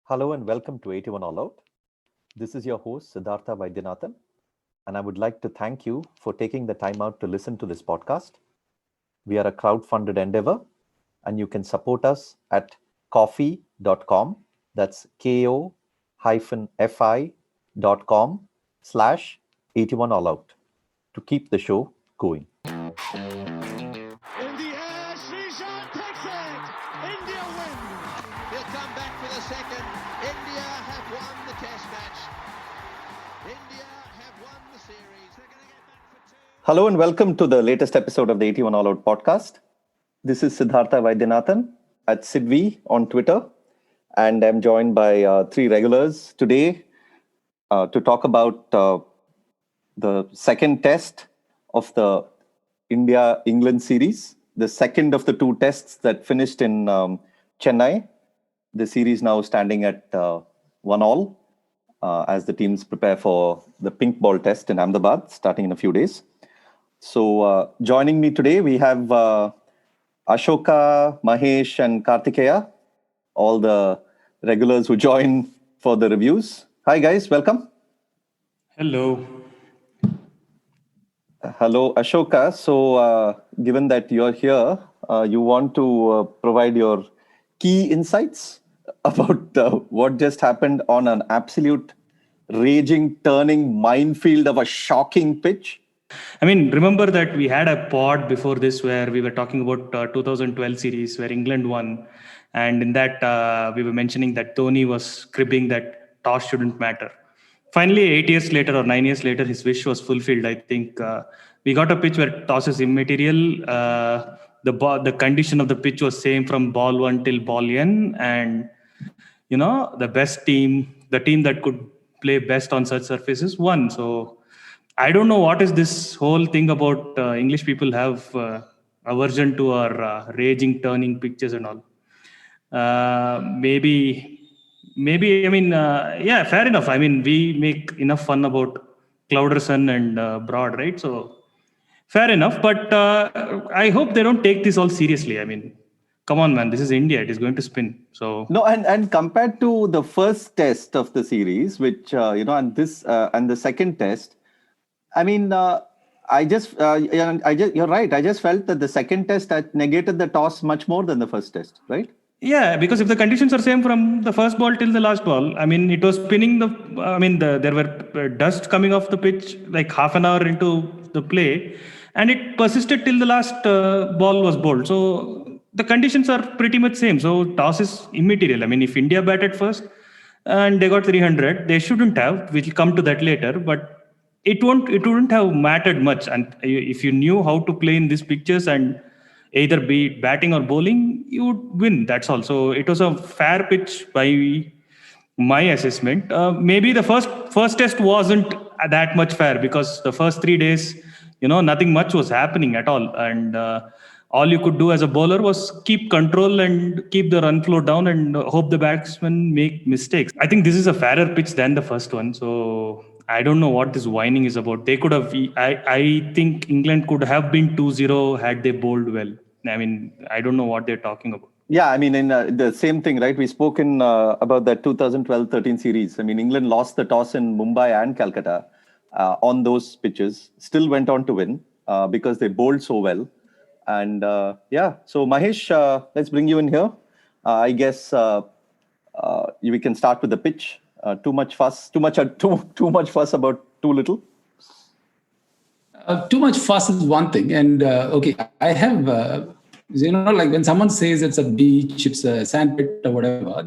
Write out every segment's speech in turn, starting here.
Hello and welcome to 81 All Out. This is your host, Siddhartha Vaidyanathan, and I would like to thank you for taking the time out to listen to this podcast. We are a crowd-funded endeavor, and you can support us at ko-fi.com. That's ko-fi.com/81 All Out to keep the show going. In the air, Rishabh takes it. India win. He'll come back for the second. India have won the test match. India have won the series. They're going to get back for two. Hello and welcome to the latest episode of the 81 All Out podcast. This is Siddhartha Vaidyanathan at Sidvi on Twitter, and I'm joined by three regulars today to talk about the second test of the India-England series, the second of the two tests that finished in Chennai. The series now standing at 1-1 as the teams prepare for the pink ball test in Ahmedabad starting in a few days. So joining me today, we have Ashoka, Mahesh and Kartikeya, all the regulars who join for the reviews. Hi guys, welcome. Hello. Hello, Ashoka. So, given that you're here, you want to provide your key insights about what just happened on an absolute raging, turning minefield of a shocking pitch? I mean, remember that we had a pod before this where we were talking about 2012 series where England won. And in that, we were mentioning that Dhoni was cribbing that toss shouldn't matter. Finally, 8 years later or 9 years later, his wish was fulfilled. I think we got a pitch where toss is immaterial. The condition of the pitch was same from ball 1 till ball n. And, you know, the best team, the team that could play best on such surfaces won. So I don't know what is this whole thing about English people have aversion to our raging, turning pitches and all. Maybe, I mean, yeah, fair enough. I mean, we make enough fun about Clouderson and Broad, right? So fair enough. But I hope they don't take this all seriously. I mean, come on, man. This is India. It is going to spin. So no, and compared to the first test of the series, which and this and the second test, I mean, you're right. I just felt that the second test negated the toss much more than the first test, right? yeah, because if the conditions are same from the first ball till the last ball, I mean, it was spinning there were dust coming off the pitch like half an hour into the play, and it persisted till the last ball was bowled. So the conditions are pretty much same. So toss is immaterial. I mean, if India batted first and they got 300, they shouldn't have. We'll come to that later, but it wouldn't have mattered much. And if you knew how to play in these pitches and either be batting or bowling, you would win. That's all. So it was a fair pitch by my assessment. Maybe the first test wasn't that much fair because the first 3 days, nothing much was happening at all. And all you could do as a bowler was keep control and keep the run flow down and hope the batsmen make mistakes. I think this is a fairer pitch than the first one. So I don't know what this whining is about. They could have, I think England could have been 2-0 had they bowled well. I mean, I don't know what they're talking about. Yeah, I mean, in the same thing, right? We spoke about that 2012-13 series. I mean, England lost the toss in Mumbai and Calcutta on those pitches, still went on to win because they bowled so well. And so Mahesh, let's bring you in here. I guess we can start with the pitch. Too much fuss about too little. Too much fuss is one thing, and I have like when someone says it's a beach, it's a sandpit or whatever.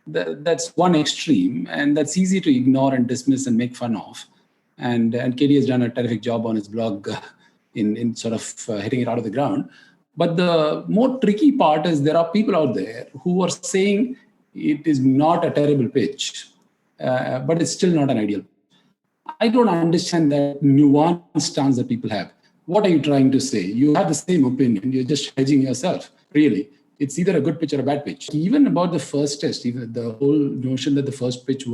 That's one extreme, and that's easy to ignore and dismiss and make fun of. And KD has done a terrific job on his blog in sort of hitting it out of the ground. But the more tricky part is there are people out there who are saying it is not a terrible pitch, but it's still not an ideal. I don't understand that nuanced stance that people have. What are you trying to say? You have the same opinion. You're just hedging yourself, really. It's either a good pitch or a bad pitch. Even about the first test, even the whole notion that the first pitch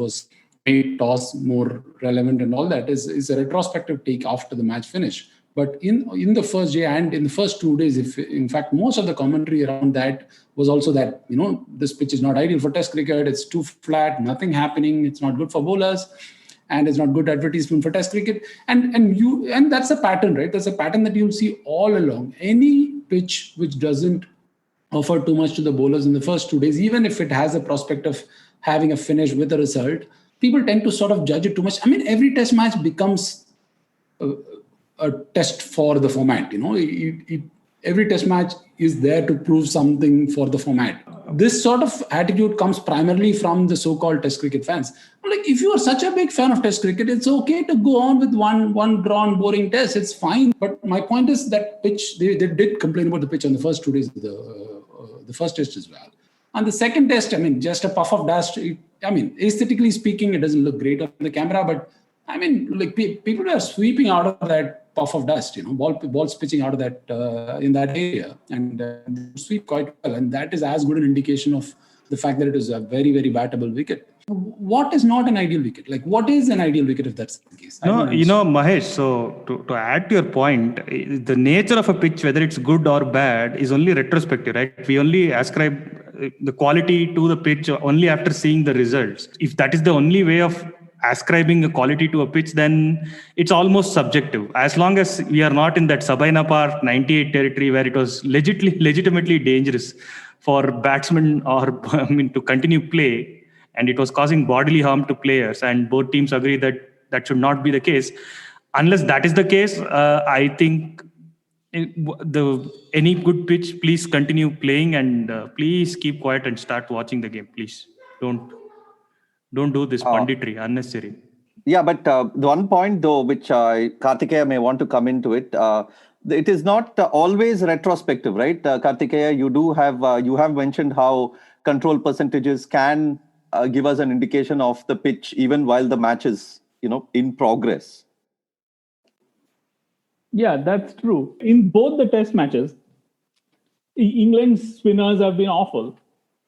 made toss more relevant and all that is a retrospective take after the match finish. But in the first day and in the first 2 days, if in fact most of the commentary around that was also that, this pitch is not ideal for Test cricket. It's too flat, nothing happening. It's not good for bowlers, and it's not good advertisement for Test cricket. And that's a pattern, right? That's a pattern that you'll see all along. Any pitch which doesn't offer too much to the bowlers in the first 2 days, even if it has a prospect of having a finish with a result, people tend to sort of judge it too much. I mean, every Test match becomes a test for the format. Every Test match is there to prove something for the format. This sort of attitude comes primarily from the so-called Test cricket fans. Like, if you are such a big fan of Test cricket, it's okay to go on with one drawn, boring test. It's fine. But my point is that pitch, they did complain about the pitch on the first 2 days of the first test as well. On the second test, I mean, just a puff of dust. Aesthetically speaking, it doesn't look great on the camera, but I mean, like, people are sweeping out of that puff of dust, balls pitching out of that in that area, and sweep quite well. And that is as good an indication of the fact that it is a very, very battable wicket. What is not an ideal wicket? Like, what is an ideal wicket if that's the case? No, Mahesh, so to add to your point, the nature of a pitch, whether it's good or bad, is only retrospective, right? We only ascribe the quality to the pitch only after seeing the results. If that is the only way of ascribing a quality to a pitch, then it's almost subjective. As long as we are not in that Sabaina Park 98 territory where it was legitimately dangerous for batsmen to continue play, and it was causing bodily harm to players, and both teams agree that should not be the case. Unless that is the case, I think any good pitch, please continue playing, and please keep quiet and start watching the game. Please don't do this punditry, unnecessary. Yeah, but the one point though, which Kartikeya may want to come into it, it is not always retrospective, right? Kartikeya, you have mentioned how control percentages can give us an indication of the pitch even while the match is, in progress. Yeah, that's true. In both the Test matches, England's spinners have been awful,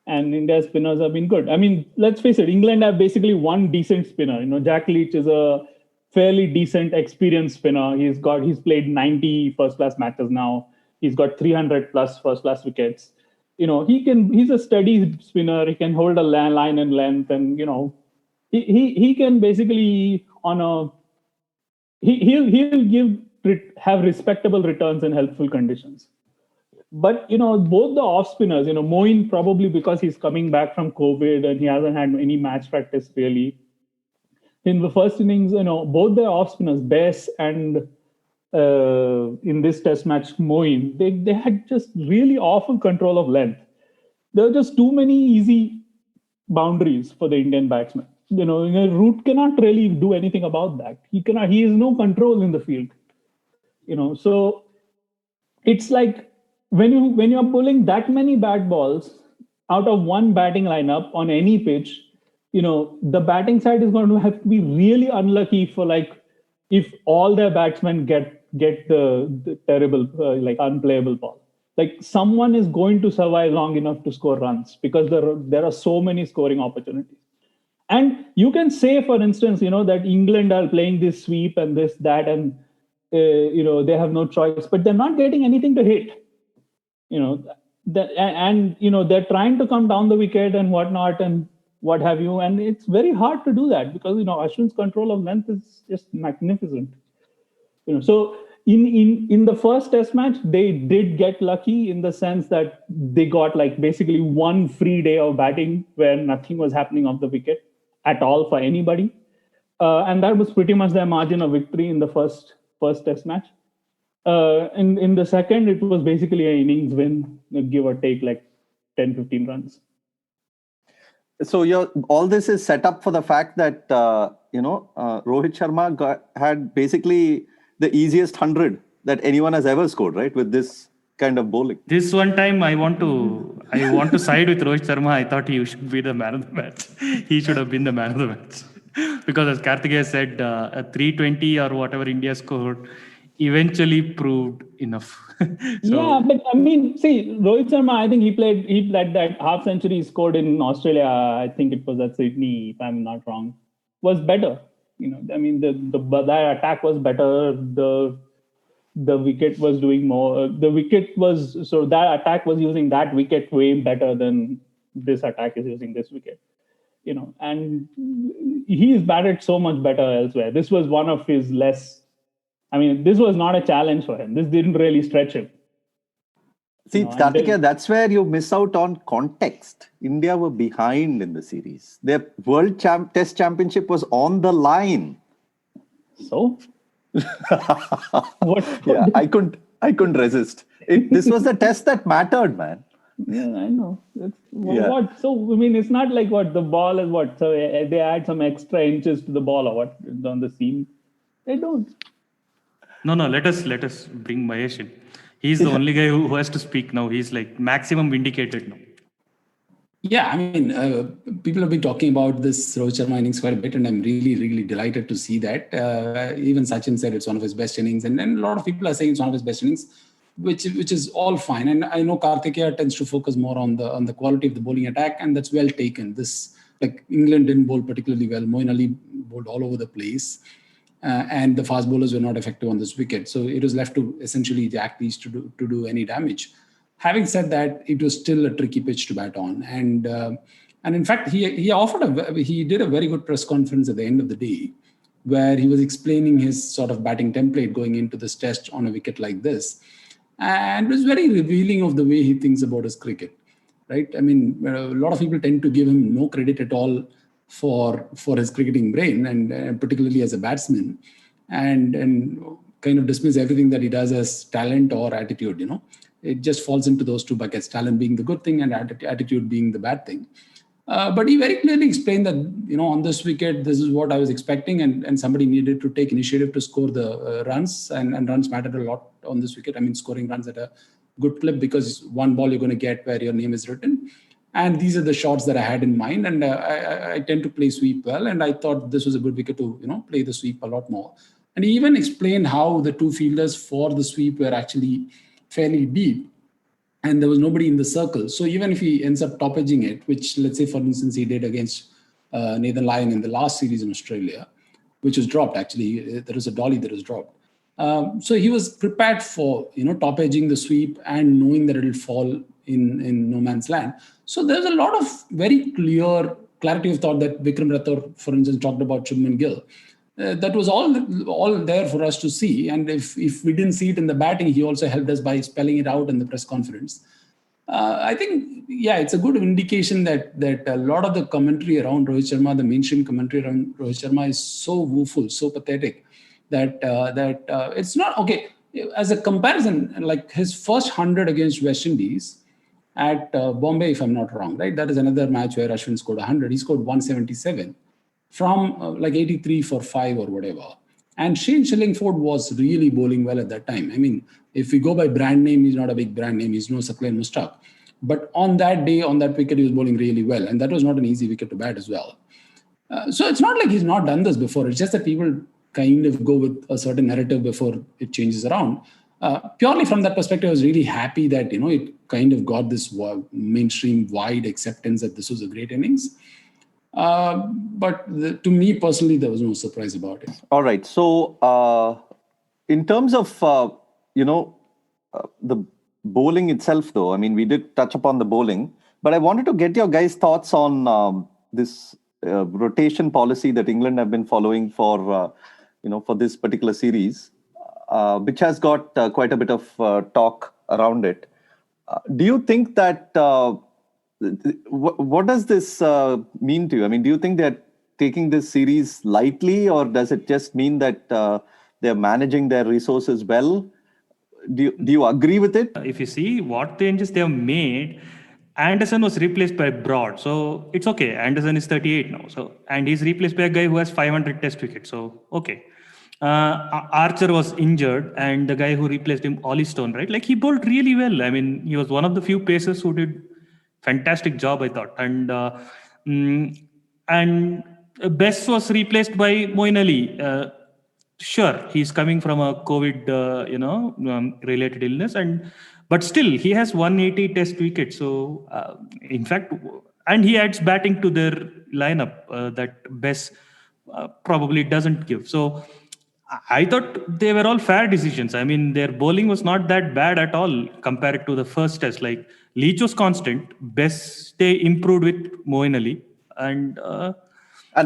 and India's spinners have been good. I mean, let's face it, England have basically one decent spinner. Jack Leach is a fairly decent, experienced spinner. He's played 90 first-class matches now. He's got 300 plus first-class wickets. He's a steady spinner. He can hold a line and length, and he can basically he'll have respectable returns in helpful conditions. But, both the off spinners, Moeen, probably because he's coming back from COVID and he hasn't had any match practice really. In the first innings, both the off spinners, Bess and in this Test match, Moeen, they had just really awful control of length. There were just too many easy boundaries for the Indian batsman. Root cannot really do anything about that. He has no control in the field. So it's like, when you're pulling that many bat balls out of one batting lineup on any pitch, the batting side is going to have to be really unlucky for, like, if all their batsmen get the terrible, unplayable ball. Like, someone is going to survive long enough to score runs because there are so many scoring opportunities. And you can say, for instance, that England are playing this sweep and this, that, and, they have no choice, but they're not getting anything to hit. They're trying to come down the wicket and whatnot and what have you, and it's very hard to do that because Ashwin's control of length is just magnificent. So in the first Test match, they did get lucky in the sense that they got basically one free day of batting where nothing was happening off the wicket at all for anybody, and that was pretty much their margin of victory in the first Test match. In the second, it was basically an innings win, give or take 10-15 runs. So all this is set up for the fact that Rohit Sharma had basically the easiest 100 that anyone has ever scored, right? With this kind of bowling. This one time, I want to side with Rohit Sharma. I thought he should be the man of the match. He should have been the man of the match because, as Kartikeya said, a 320 or whatever India scored eventually proved enough. Yeah, but I mean, see, Rohit Sharma, I think he played that half century he scored in Australia. I think it was at Sydney, if I'm not wrong, was better. I mean, that attack was better. the wicket was doing more. The wicket was, so that attack was using that wicket way better than this attack is using this wicket. And he's batted so much better elsewhere. This was one of his less. I mean, this was not a challenge for him. This didn't really stretch him. See, Kartikeya, that's where you miss out on context. India were behind in the series. Their World Test Championship was on the line. So, what? Yeah, I couldn't resist. This was the test that mattered, man. Yeah, I know. What? So, I mean, it's not like the ball is what? So they add some extra inches to the ball or what on the seam? They don't. No. Let us bring Mahesh in. He's the only guy who has to speak now. He's like maximum vindicated now. Yeah, I mean, people have been talking about this Rohit Sharma innings quite a bit, and I'm really, really delighted to see that. Even Sachin said it's one of his best innings, and a lot of people are saying it's one of his best innings, which is all fine. And I know Kartikeya tends to focus more on the quality of the bowling attack, and that's well taken. England didn't bowl particularly well. Moeen Ali bowled all over the place. And the fast bowlers were not effective on this wicket. So it was left to essentially Jack Leach to do any damage. Having said that, it was still a tricky pitch to bat on. And in fact, he did a very good press conference at the end of the day, where he was explaining his sort of batting template going into this test on a wicket like this. And it was very revealing of the way he thinks about his cricket, right? I mean, a lot of people tend to give him no credit at all for his cricketing brain, and particularly as a batsman, and kind of dismiss everything that he does as talent or attitude. It just falls into those two buckets: talent being the good thing and attitude being the bad thing. But he very clearly explained that on this wicket, this is what I was expecting, and somebody needed to take initiative to score the runs, and runs mattered a lot on this wicket. I mean, scoring runs at a good clip, because one ball you're going to get where your name is written. And these are the shots that I had in mind. And I tend to play sweep well. And I thought this was a good wicket to, play the sweep a lot more. And he even explained how the two fielders for the sweep were actually fairly deep. And there was nobody in the circle. So even if he ends up top edging it, which let's say, for instance, he did against Nathan Lyon in the last series in Australia, which was dropped, actually. There was a dolly that was dropped. So he was prepared for, top edging the sweep and knowing that it will fall in no man's land. So there's a lot of very clear clarity of thought that Vikram Rathore, for instance, talked about Shubman Gill. That was all there for us to see. And if we didn't see it in the batting, he also helped us by spelling it out in the press conference. I think, it's a good indication that a lot of the commentary around Rohit Sharma, the mainstream commentary around Rohit Sharma, is so woeful, so pathetic that it's not okay. As a comparison, like his first 100 against West Indies at Bombay, if I'm not wrong, right? That is another match where Ashwin scored 100. He scored 177 from 83 for 5 or whatever. And Shane Shillingford was really bowling well at that time. I mean, if we go by brand name, he's not a big brand name. He's no Saqlain Mushtaq. But on that day, on that wicket, he was bowling really well. And that was not an easy wicket to bat as well. So it's not like he's not done this before. It's just that people kind of go with a certain narrative before it changes around. Purely from that perspective, I was really happy that, it kind of got this mainstream wide acceptance that this was a great innings. But to me personally, there was no surprise about it. All right. So in terms of, the bowling itself, though, I mean, we did touch upon the bowling, but I wanted to get your guys' thoughts on this rotation policy that England have been following for this particular series, which has got quite a bit of talk around it. Do you think that, what does this mean to you? I mean, do you think they're taking this series lightly, or does it just mean that they're managing their resources well? Do you agree with it? If you see what changes they have made, Anderson was replaced by Broad. So it's okay. Anderson is 38 now. So, and he's replaced by a guy who has 500 test wickets. So, okay. Archer was injured, and the guy who replaced him, Ollie Stone, right? Like, he bowled really well. I mean, he was one of the few pacers who did fantastic job, I thought. And Bess was replaced by Moeen Ali. Sure, he's coming from a COVID, related illness, but still he has 180 test wickets. So, in fact, and he adds batting to their lineup that Bess probably doesn't give. So, I thought they were all fair decisions. I mean, their bowling was not that bad at all compared to the first test. Like Leach was constant. Best they improved with Moeen Ali, And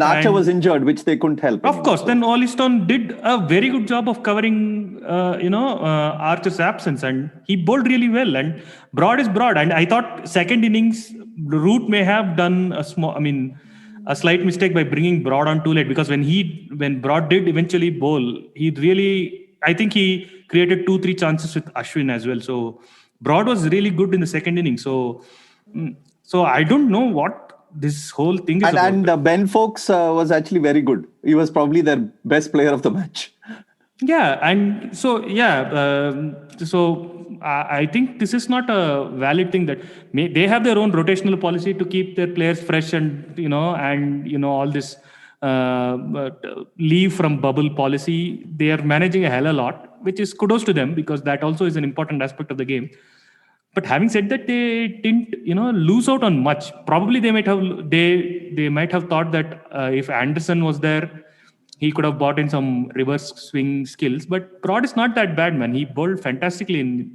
Archer was and injured, which they couldn't help. of anyway, course, so. then Olistone did a very good job of covering, Archer's absence, and he bowled really well. And Broad is Broad, and I thought second innings Root may have done a slight mistake by bringing Broad on too late, because when Broad did eventually bowl, I think he created 2-3 chances with Ashwin as well. So Broad was really good in the second inning. So I don't know what this whole thing is about. And Ben Foakes was actually very good. He was probably their best player of the match. Yeah, and so I think this is not a valid thing that they have their own rotational policy to keep their players fresh, and all this leave from bubble policy. They are managing a hell of a lot, which is kudos to them, because that also is an important aspect of the game. But having said that, they didn't, lose out on much. Probably they might have thought that if Anderson was there, he could have brought in some reverse swing skills. But Broad is not that bad, man. He bowled fantastically in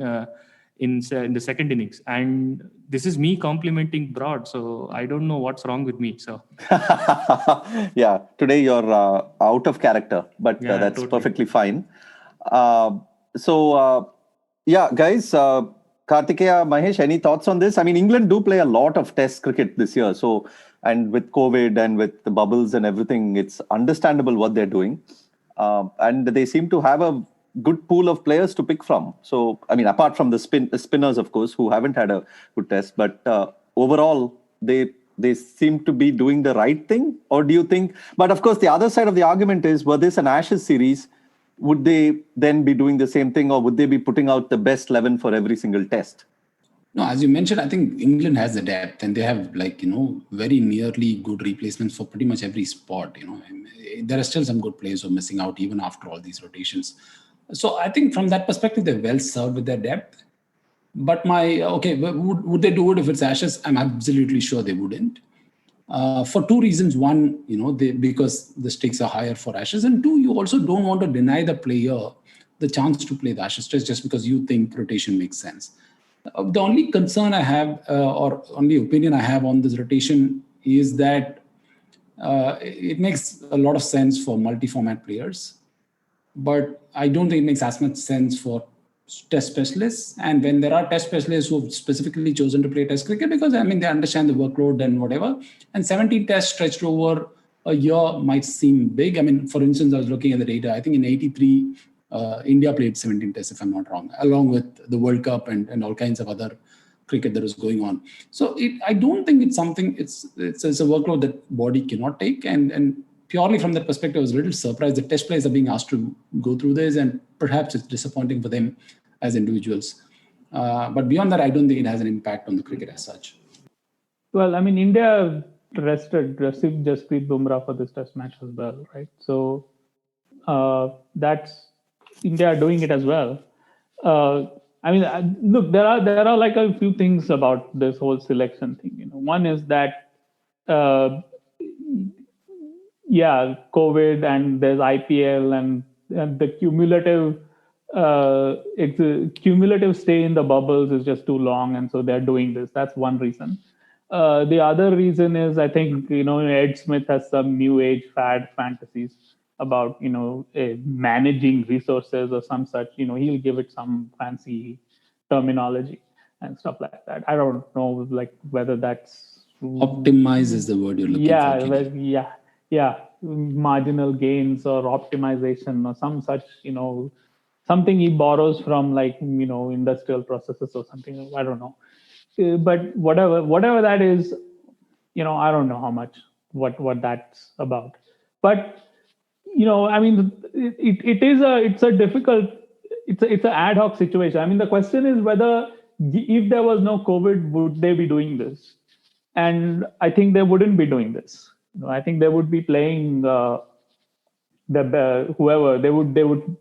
the second innings. And this is me complimenting Broad, so I don't know what's wrong with me. So yeah, today you're out of character, but Yeah, that's totally. perfectly fine. Yeah, guys. Kartikeya, Mahesh, any thoughts on this? I mean, England do play a lot of test cricket this year. So, and with COVID and with the bubbles and everything, it's understandable what they're doing. And they seem to have a good pool of players to pick from. So, I mean, apart from the spinners, of course, who haven't had a good test, but overall, they seem to be doing the right thing. Or do you think? But of course, the other side of the argument is, were this an Ashes series? Would they then be doing the same thing, or would they be putting out the best 11 for every single test? No, as you mentioned, I think England has the depth, and they have very nearly good replacements for pretty much every spot. And there are still some good players who are missing out even after all these rotations. So I think from that perspective, they're well served with their depth. But would they do it if it's Ashes? I'm absolutely sure they wouldn't. For two reasons. One, because the stakes are higher for Ashes, and two, you also don't want to deny the player the chance to play the Ashes test just because you think rotation makes sense. The only concern I have, or only opinion I have on this rotation, is that it makes a lot of sense for multi-format players, but I don't think it makes as much sense for test specialists. And when there are test specialists who have specifically chosen to play test cricket because they understand the workload and whatever, and 17 tests stretched over a year might seem big. I mean, for instance, I was looking at the data. I think in 83, India played 17 tests, if I'm not wrong, along with the World Cup and all kinds of other cricket that was going on. So I don't think it's something, it's a workload that body cannot take. And purely from that perspective, I was a little surprised that test players are being asked to go through this, and perhaps it's disappointing for them as individuals. But beyond that, I don't think it has an impact on the cricket as such. Well, I mean, India rested Jasprit Bumrah for this test match as well, right? So that's India doing it as well. I mean, look, there are like a few things about this whole selection thing. One is that, COVID, and there's IPL, and the cumulative stay in the bubbles is just too long, and so they're doing this. That's one reason. The other reason is, I think, Ed Smith has some new age fad fantasies about managing resources or some such. He'll give it some fancy terminology and stuff like that. I don't know, like, whether that's Optimize is the word you're looking for. Marginal gains or optimization or some such, something he borrows from, like, industrial processes or something. I don't know. But whatever that is, I don't know how much what that's about. But I mean, it's an ad hoc situation. I mean, the question is whether, if there was no COVID, would they be doing this? And I think they wouldn't be doing this. I think they would be playing whoever they would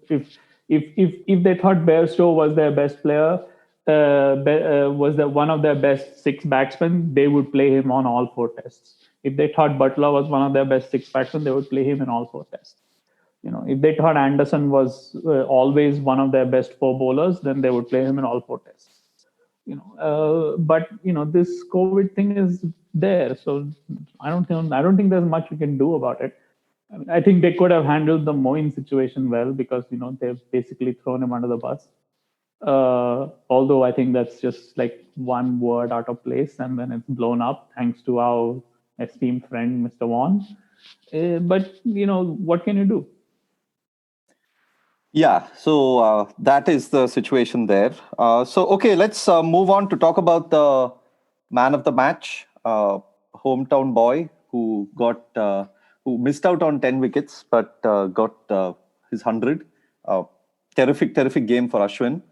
if they thought Bairstow was their best player, was one of their best 6 batsmen, they would play him on all 4 tests. If they thought Butler was one of their best 6 batsmen, they would play him in all 4 tests. If they thought Anderson was always one of their best 4 bowlers, then they would play him in all 4 tests. But this COVID thing is there, so I don't think there's much we can do about it. I think they could have handled the Moeen situation well because they've basically thrown him under the bus. Although I think that's just like one word out of place, and then it's blown up thanks to our esteemed friend Mr. Vaughan. But what can you do? Yeah, so that is the situation there. Okay, let's move on to talk about the man of the match, hometown boy who missed out on 10 wickets but got his 100. Terrific game for Ashwin.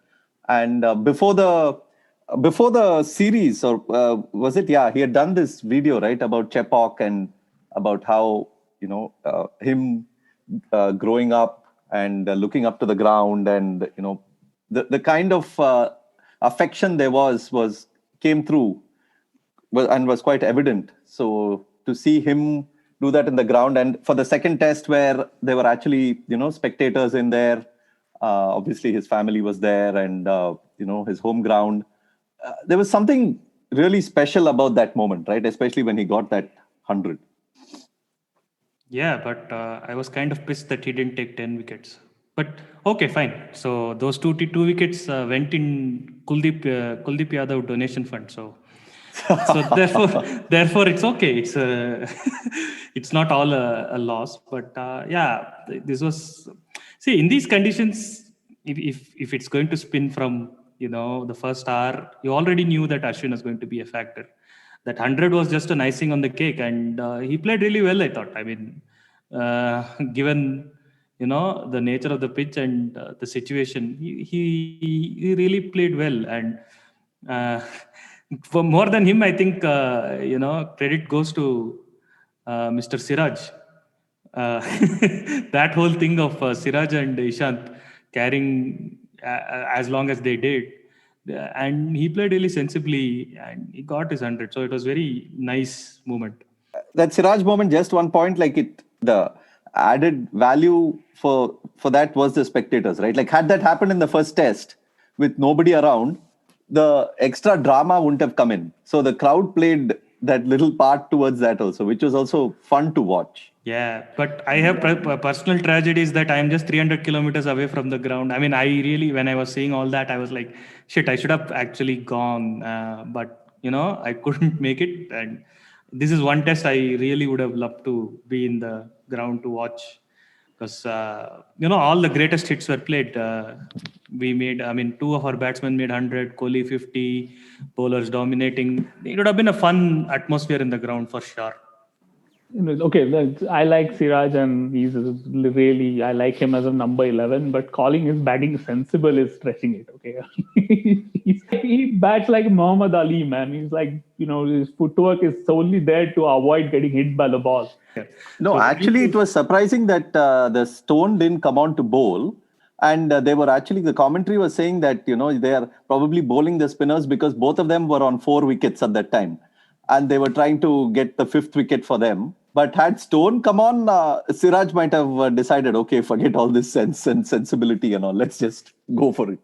And before the series, or was it? Yeah, he had done this video, right, about Chepauk and about how him growing up and looking up to the ground, and the kind of affection there came through and was quite evident. So to see him do that in the ground, and for the second test where there were actually spectators in there, obviously his family was there, and his home ground, there was something really special about that moment, right? Especially when he got that 100. Yeah, but I was kind of pissed that he didn't take 10 wickets. But okay, fine. So those two wickets went in Kuldeep Yadav donation fund. So therefore it's okay. It's it's not all a loss. But yeah, this was, see, in these conditions, if it's going to spin from the first hour, you already knew that Ashwin was going to be a factor. That 100 was just an icing on the cake, and he played really well, I thought. I mean, given the nature of the pitch and the situation, he really played well. And for more than him, I think credit goes to Mr. Siraj. That whole thing of Siraj and Ishant carrying as long as they did. And he played really sensibly, and he got his 100. So it was very nice moment. That Siraj moment, just one point, the added value for that was the spectators, right? Like, had that happened in the first test with nobody around, the extra drama wouldn't have come in. So the crowd played that little part towards that also, which was also fun to watch. Yeah, but I have personal tragedies that I'm just 300 kilometers away from the ground. I mean, I really, when I was seeing all that, I was like, shit, I should have actually gone. But, I couldn't make it. And this is one test I really would have loved to be in the ground to watch. Because, all the greatest hits were played. We made, two of our batsmen made 100, Kohli 50, bowlers dominating. It would have been a fun atmosphere in the ground for sure. Okay, I like Siraj, and he's really, I like him as a number 11, but calling his batting sensible is stretching it, okay? He bats like Muhammad Ali, man. He's like, his footwork is solely there to avoid getting hit by the ball. No, so actually, it was surprising that the Stone didn't come on to bowl. And the commentary was saying that, they are probably bowling the spinners because both of them were on 4 wickets at that time. And they were trying to get the 5th wicket for them. But had Stone come on, Siraj might have decided, okay, forget all this sense and sensibility and all. Let's just go for it.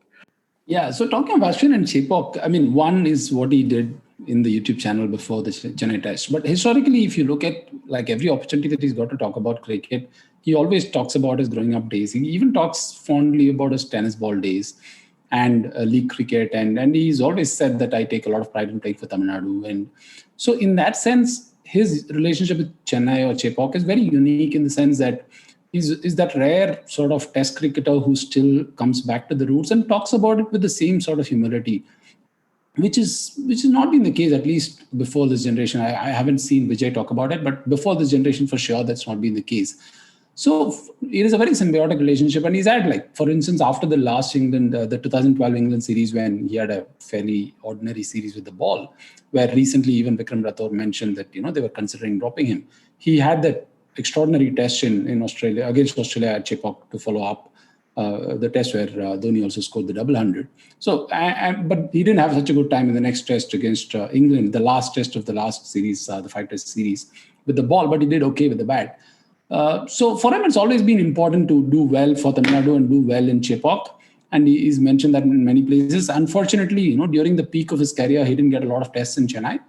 Yeah, so talking of Ashwin and Chepauk, one is what he did in the YouTube channel before the Chennai test. But historically, if you look at like every opportunity that he's got to talk about cricket, he always talks about his growing up days. He even talks fondly about his tennis ball days and league cricket. And he's always said that I take a lot of pride in playing for Tamil Nadu. And so in that sense, his relationship with Chennai or Chepauk is very unique in the sense that he's that rare sort of test cricketer who still comes back to the roots and talks about it with the same sort of humility, which has not been the case, at least before this generation. I haven't seen Vijay talk about it, but before this generation, for sure, that's not been the case. So it is a very symbiotic relationship. And he's had, like, for instance, after the last England, the 2012 England series, when he had a fairly ordinary series with the ball, where recently even Vikram Rathore mentioned that, they were considering dropping him. He had that extraordinary test in Australia, against Australia at Chepauk, to follow up the test where Dhoni also scored the double 100. So, but he didn't have such a good time in the next test against England, the last test of the last series, the 5-test series, with the ball, but he did okay with the bat. So for him, it's always been important to do well for Tamil Nadu and do well in Chepauk. And he's mentioned that in many places. Unfortunately, during the peak of his career, he didn't get a lot of tests in Chennai.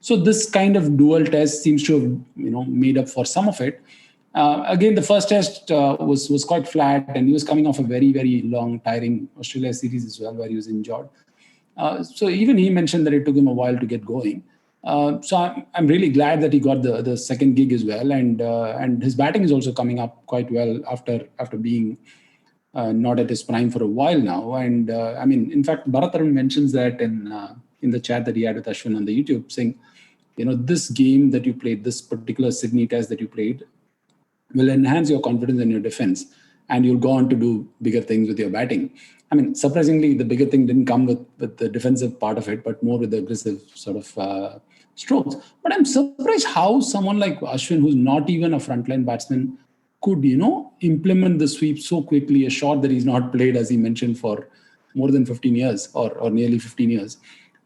So this kind of dual test seems to have, made up for some of it. Again, the first test was quite flat, and he was coming off a very, very long, tiring Australia series as well, where he was injured. So even he mentioned that it took him a while to get going. So I'm really glad that he got the second gig as well, and his batting is also coming up quite well after being not at his prime for a while now. And in fact, Bharat Arun mentions that in the chat that he had with Ashwin on the YouTube, saying, this game that you played, this particular Sydney test that you played, will enhance your confidence in your defense, and you'll go on to do bigger things with your batting. Surprisingly, the bigger thing didn't come with the defensive part of it, but more with the aggressive sort of strokes. But I'm surprised how someone like Ashwin, who's not even a frontline batsman, could, implement the sweep so quickly, a shot that he's not played, as he mentioned, for more than 15 years or nearly 15 years.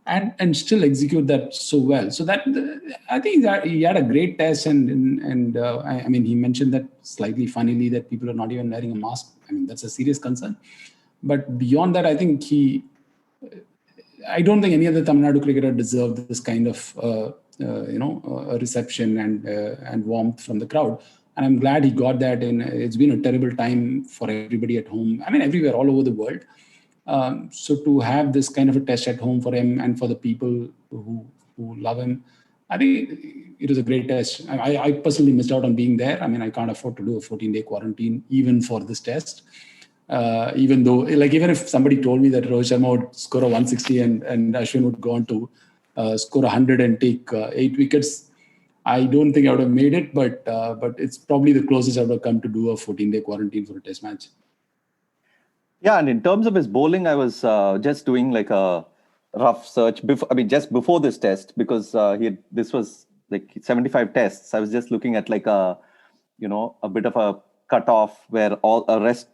And still execute that so well. So that I think that he had a great test, and he mentioned that slightly funnily that people are not even wearing a mask. That's a serious concern. But beyond that, I think I don't think any other Tamil Nadu cricketer deserved this kind of reception and warmth from the crowd. And I'm glad he got that. And it's been a terrible time for everybody at home. Everywhere, all over the world. So to have this kind of a test at home for him and for the people who love him, I think it was a great test. I personally missed out on being there. I can't afford to do a 14-day quarantine even for this test. Even if somebody told me that Rohit Sharma would score a 160 and Ashwin would go on to score 100 and take 8 wickets, I don't think I would have made it. But it's probably the closest I would have come to do a 14-day quarantine for a test match. Yeah, and in terms of his bowling, I was just doing like a rough search just before this test, because this was like 75 tests. I was just looking at like a bit of a cutoff where all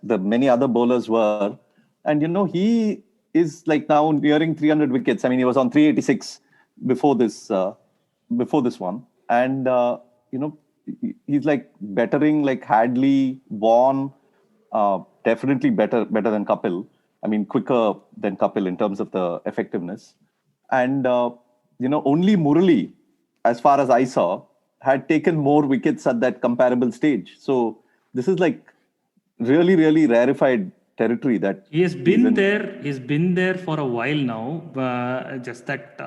the many other bowlers were, and he is like now nearing 300 wickets. He was on 386 before this one, and he's like bettering like Hadley, Vaughan. Definitely better than Kapil. Quicker than Kapil in terms of the effectiveness. And, only Murali, as far as I saw, had taken more wickets at that comparable stage. So this is like really, really rarefied territory that he has been there. He's been there for a while now. Just that,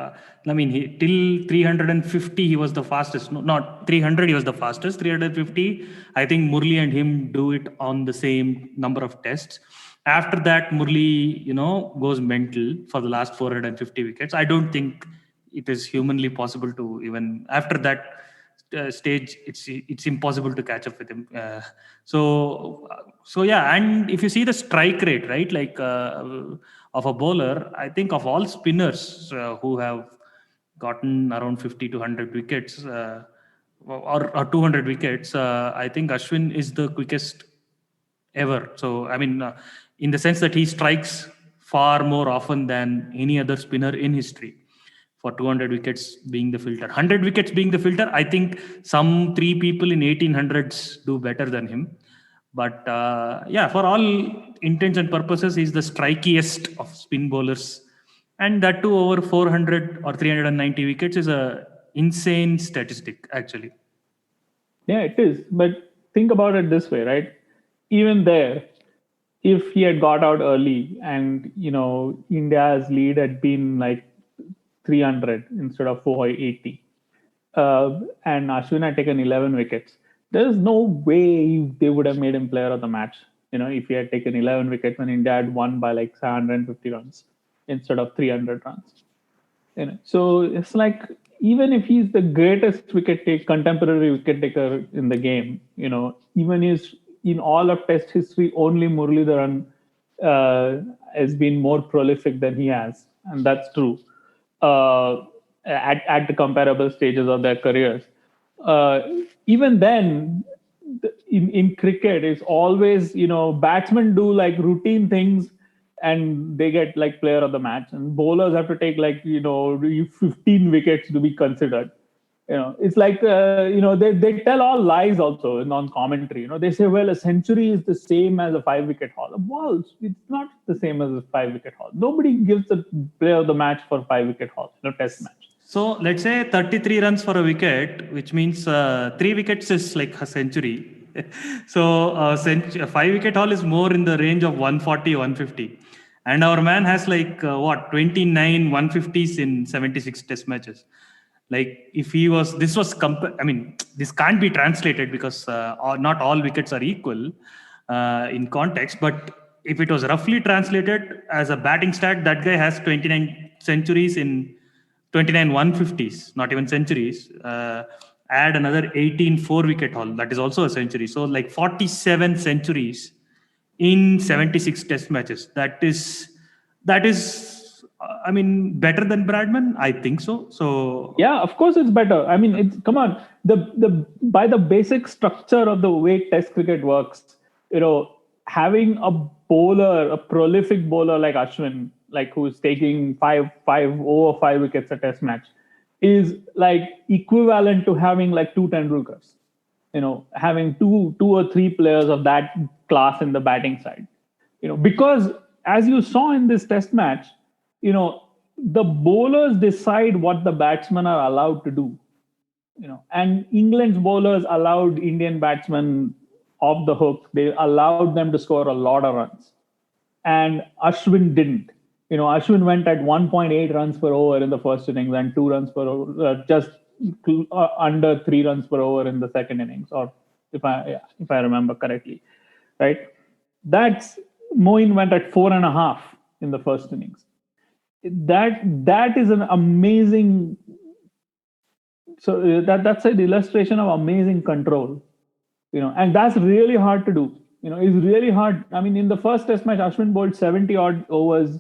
till 350, he was the fastest. No, not 300, he was the fastest. 350, I think Murli and him do it on the same number of tests. After that, Murli, goes mental for the last 450 wickets. I don't think it is humanly possible to even after that stage. It's impossible to catch up with him. So yeah, and if you see the strike rate, right, like of a bowler, I think of all spinners who have gotten around 50 to 100 wickets or 200 wickets, I think Ashwin is the quickest ever. So in the sense that he strikes far more often than any other spinner in history. For 200 wickets being the filter, 100 wickets being the filter, I think some 3 people in 1800s do better than him. But for all intents and purposes, he's the strikiest of spin bowlers. And that too over 400 or 390 wickets is a insane statistic, actually. Yeah, it is. But think about it this way, right? Even there, if he had got out early and, India's lead had been like 300 instead of 480, and Ashwin had taken 11 wickets, there's no way they would have made him player of the match. If he had taken 11 wickets and India had won by like 750 runs instead of 300 runs. So it's like, even if he's the greatest contemporary wicket taker in the game, even in all of Test history, only Muralidharan has been more prolific than he has, and that's true. At the comparable stages of their careers. Even then, in cricket, it's always, batsmen do like routine things and they get like player of the match, and bowlers have to take like, 15 wickets to be considered. It's like they tell all lies also on commentary. They say, well, a century is the same as a 5-wicket haul. Well, it's not the same as a 5-wicket haul. Nobody gives the player of the match for 5-wicket haul, test match. So let's say 33 runs for a wicket, which means 3 wickets is like a century. So a 5-wicket haul is more in the range of 140, 150. And our man has 29 150s in 76 test matches. Like if he was, this can't be translated because not all wickets are equal in context. But if it was roughly translated as a batting stat, that guy has 29 centuries in 29 150s, not even centuries. Add another 18 4-wicket haul, that is also a century. So 47 centuries in 76 test matches. That is better than Bradman. I think so. So yeah, of course it's better. Come on. The by the basic structure of the way Test cricket works, having a bowler, a prolific bowler like Ashwin, who's taking over 5 wickets a Test match, is equivalent to having two Tendulkars. Having two or three players of that class in the batting side. Because as you saw in this Test match, the bowlers decide what the batsmen are allowed to do. And England's bowlers allowed Indian batsmen off the hook. They allowed them to score a lot of runs. And Ashwin didn't. Ashwin went at 1.8 runs per over in the first innings and 2 runs per over, just under 3 runs per over in the second innings, or if I remember correctly, right? Moeen went at 4.5 in the first innings. That is an amazing. So that's an illustration of amazing control, and that's really hard to do. It's really hard. In the first Test match, Ashwin bowled 70 odd overs,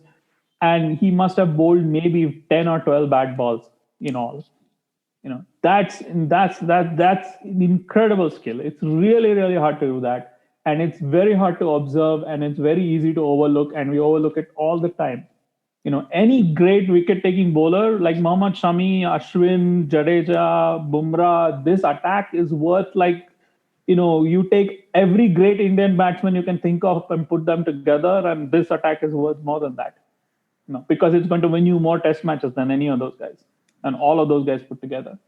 and he must have bowled maybe 10 or 12 bad balls in all. That's incredible skill. It's really, really hard to do that, and it's very hard to observe, and it's very easy to overlook, and we overlook it all the time. Any great wicket-taking bowler like Mohammad Shami, Ashwin, Jadeja, Bumrah, this attack is worth you take every great Indian batsman you can think of and put them together, and this attack is worth more than that. Because it's going to win you more Test matches than any of those guys, and all of those guys put together.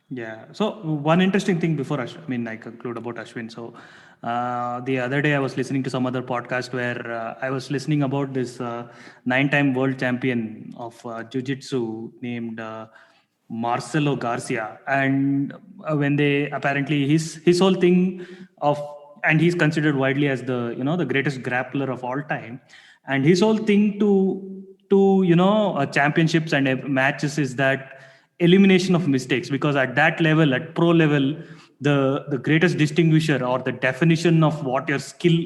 Yeah. So one interesting thing before I conclude about Ashwin. So the other day I was listening to some other podcast where I was listening about this 9-time world champion of jiu-jitsu named Marcelo Garcia, and when they apparently his whole thing and he's considered widely as the greatest grappler of all time, and his whole thing to championships and matches is that elimination of mistakes, because at that level, at pro level, the greatest distinguisher or the definition of what your skill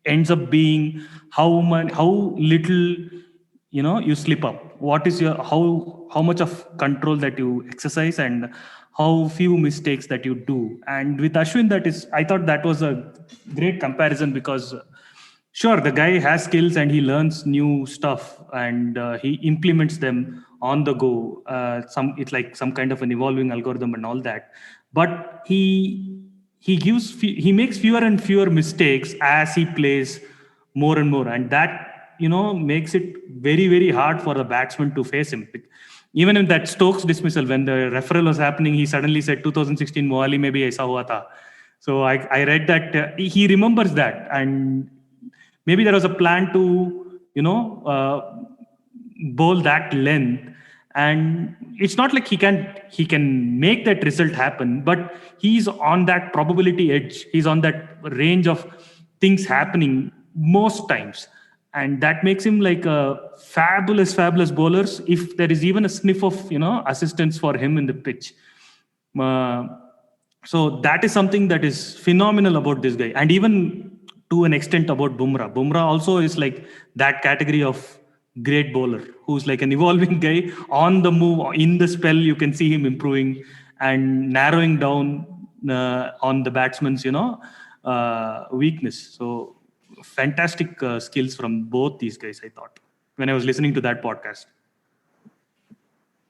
ends up being how little you slip up, what is your how much of control that you exercise and how few mistakes that you do. And with Ashwin, I thought that was a great comparison, because sure, the guy has skills and he learns new stuff and he implements them on the go. It's like some kind of an evolving algorithm and all that. But he makes fewer and fewer mistakes as he plays more and more, and that makes it very, very hard for the batsman to face him. Even in that Stokes dismissal, when the referral was happening, he suddenly said 2016 Mohali mein bhi aisa hua tha. So I read that he remembers that, and maybe there was a plan to bowl that length, and it's not like he can make that result happen, but he's on that probability edge. He's on that range of things happening most times, and that makes him like a fabulous bowlers if there is even a sniff of assistance for him in the pitch. So that is something that is phenomenal about this guy, and even to an extent about Bumrah. Bumrah also is like that category of great bowler who's like an evolving guy on the move. In the spell, you can see him improving and narrowing down on the batsman's weakness. So fantastic skills from both these guys, I thought, when I was listening to that podcast.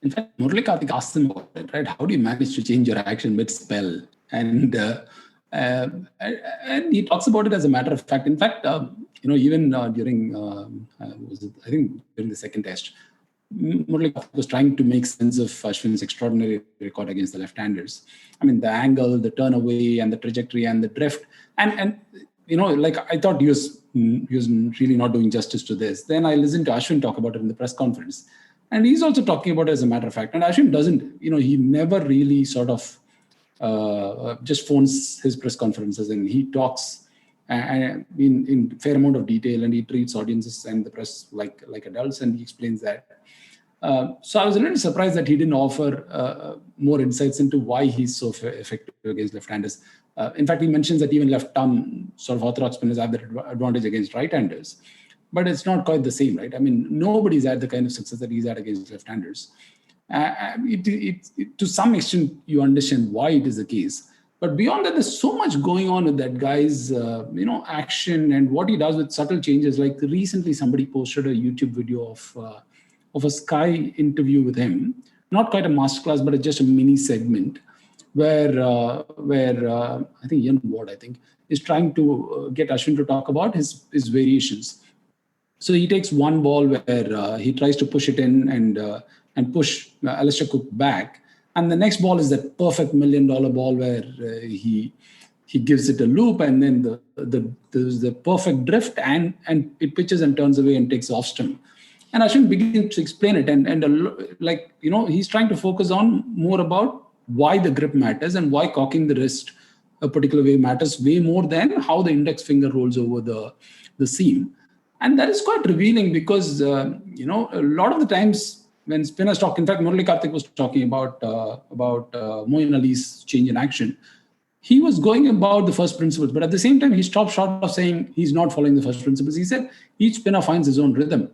In fact, Murali Karthik asked him about it, right? How do you manage to change your action mid-spell? And he talks about it as a matter of fact. In fact, even during, I think during the second test, Murali Karthik was trying to make sense of Ashwin's extraordinary record against the left-handers. I mean, the angle, the turn away, and the trajectory, and the drift, and I thought he was really not doing justice to this. Then I listened to Ashwin talk about it in the press conference, and he's also talking about it as a matter of fact. And Ashwin doesn't, he never really sort of just phones his press conferences, and he talks in fair amount of detail, and he treats audiences and the press like adults, and he explains that. So I was a little surprised that he didn't offer more insights into why he's so effective against left-handers. In fact, he mentions that even left-arm sort of orthodox spinners have that advantage against right-handers. But it's not quite the same, right? I mean, nobody's had the kind of success that he's had against left-handers. To some extent, you understand why it is the case. But beyond that, there's so much going on with that guy's, action and what he does with subtle changes. Like recently, somebody posted a YouTube video of a Sky interview with him. Not quite a masterclass, but just a mini segment where I think Ian Ward, is trying to get Ashwin to talk about his variations. So he takes one ball where he tries to push it in and push Alistair Cook back. And the next ball is that perfect $1 million ball where he gives it a loop, and then the perfect drift, and it pitches and turns away and takes off stump. And Ashwin begins to explain it, and he's trying to focus on more about why the grip matters and why cocking the wrist a particular way matters way more than how the index finger rolls over the seam. And that is quite revealing because, a lot of the times when spinners talk, in fact, Murali Karthik was talking about Moeen Ali's change in action. He was going about the first principles, but at the same time, he stopped short of saying he's not following the first principles. He said each spinner finds his own rhythm.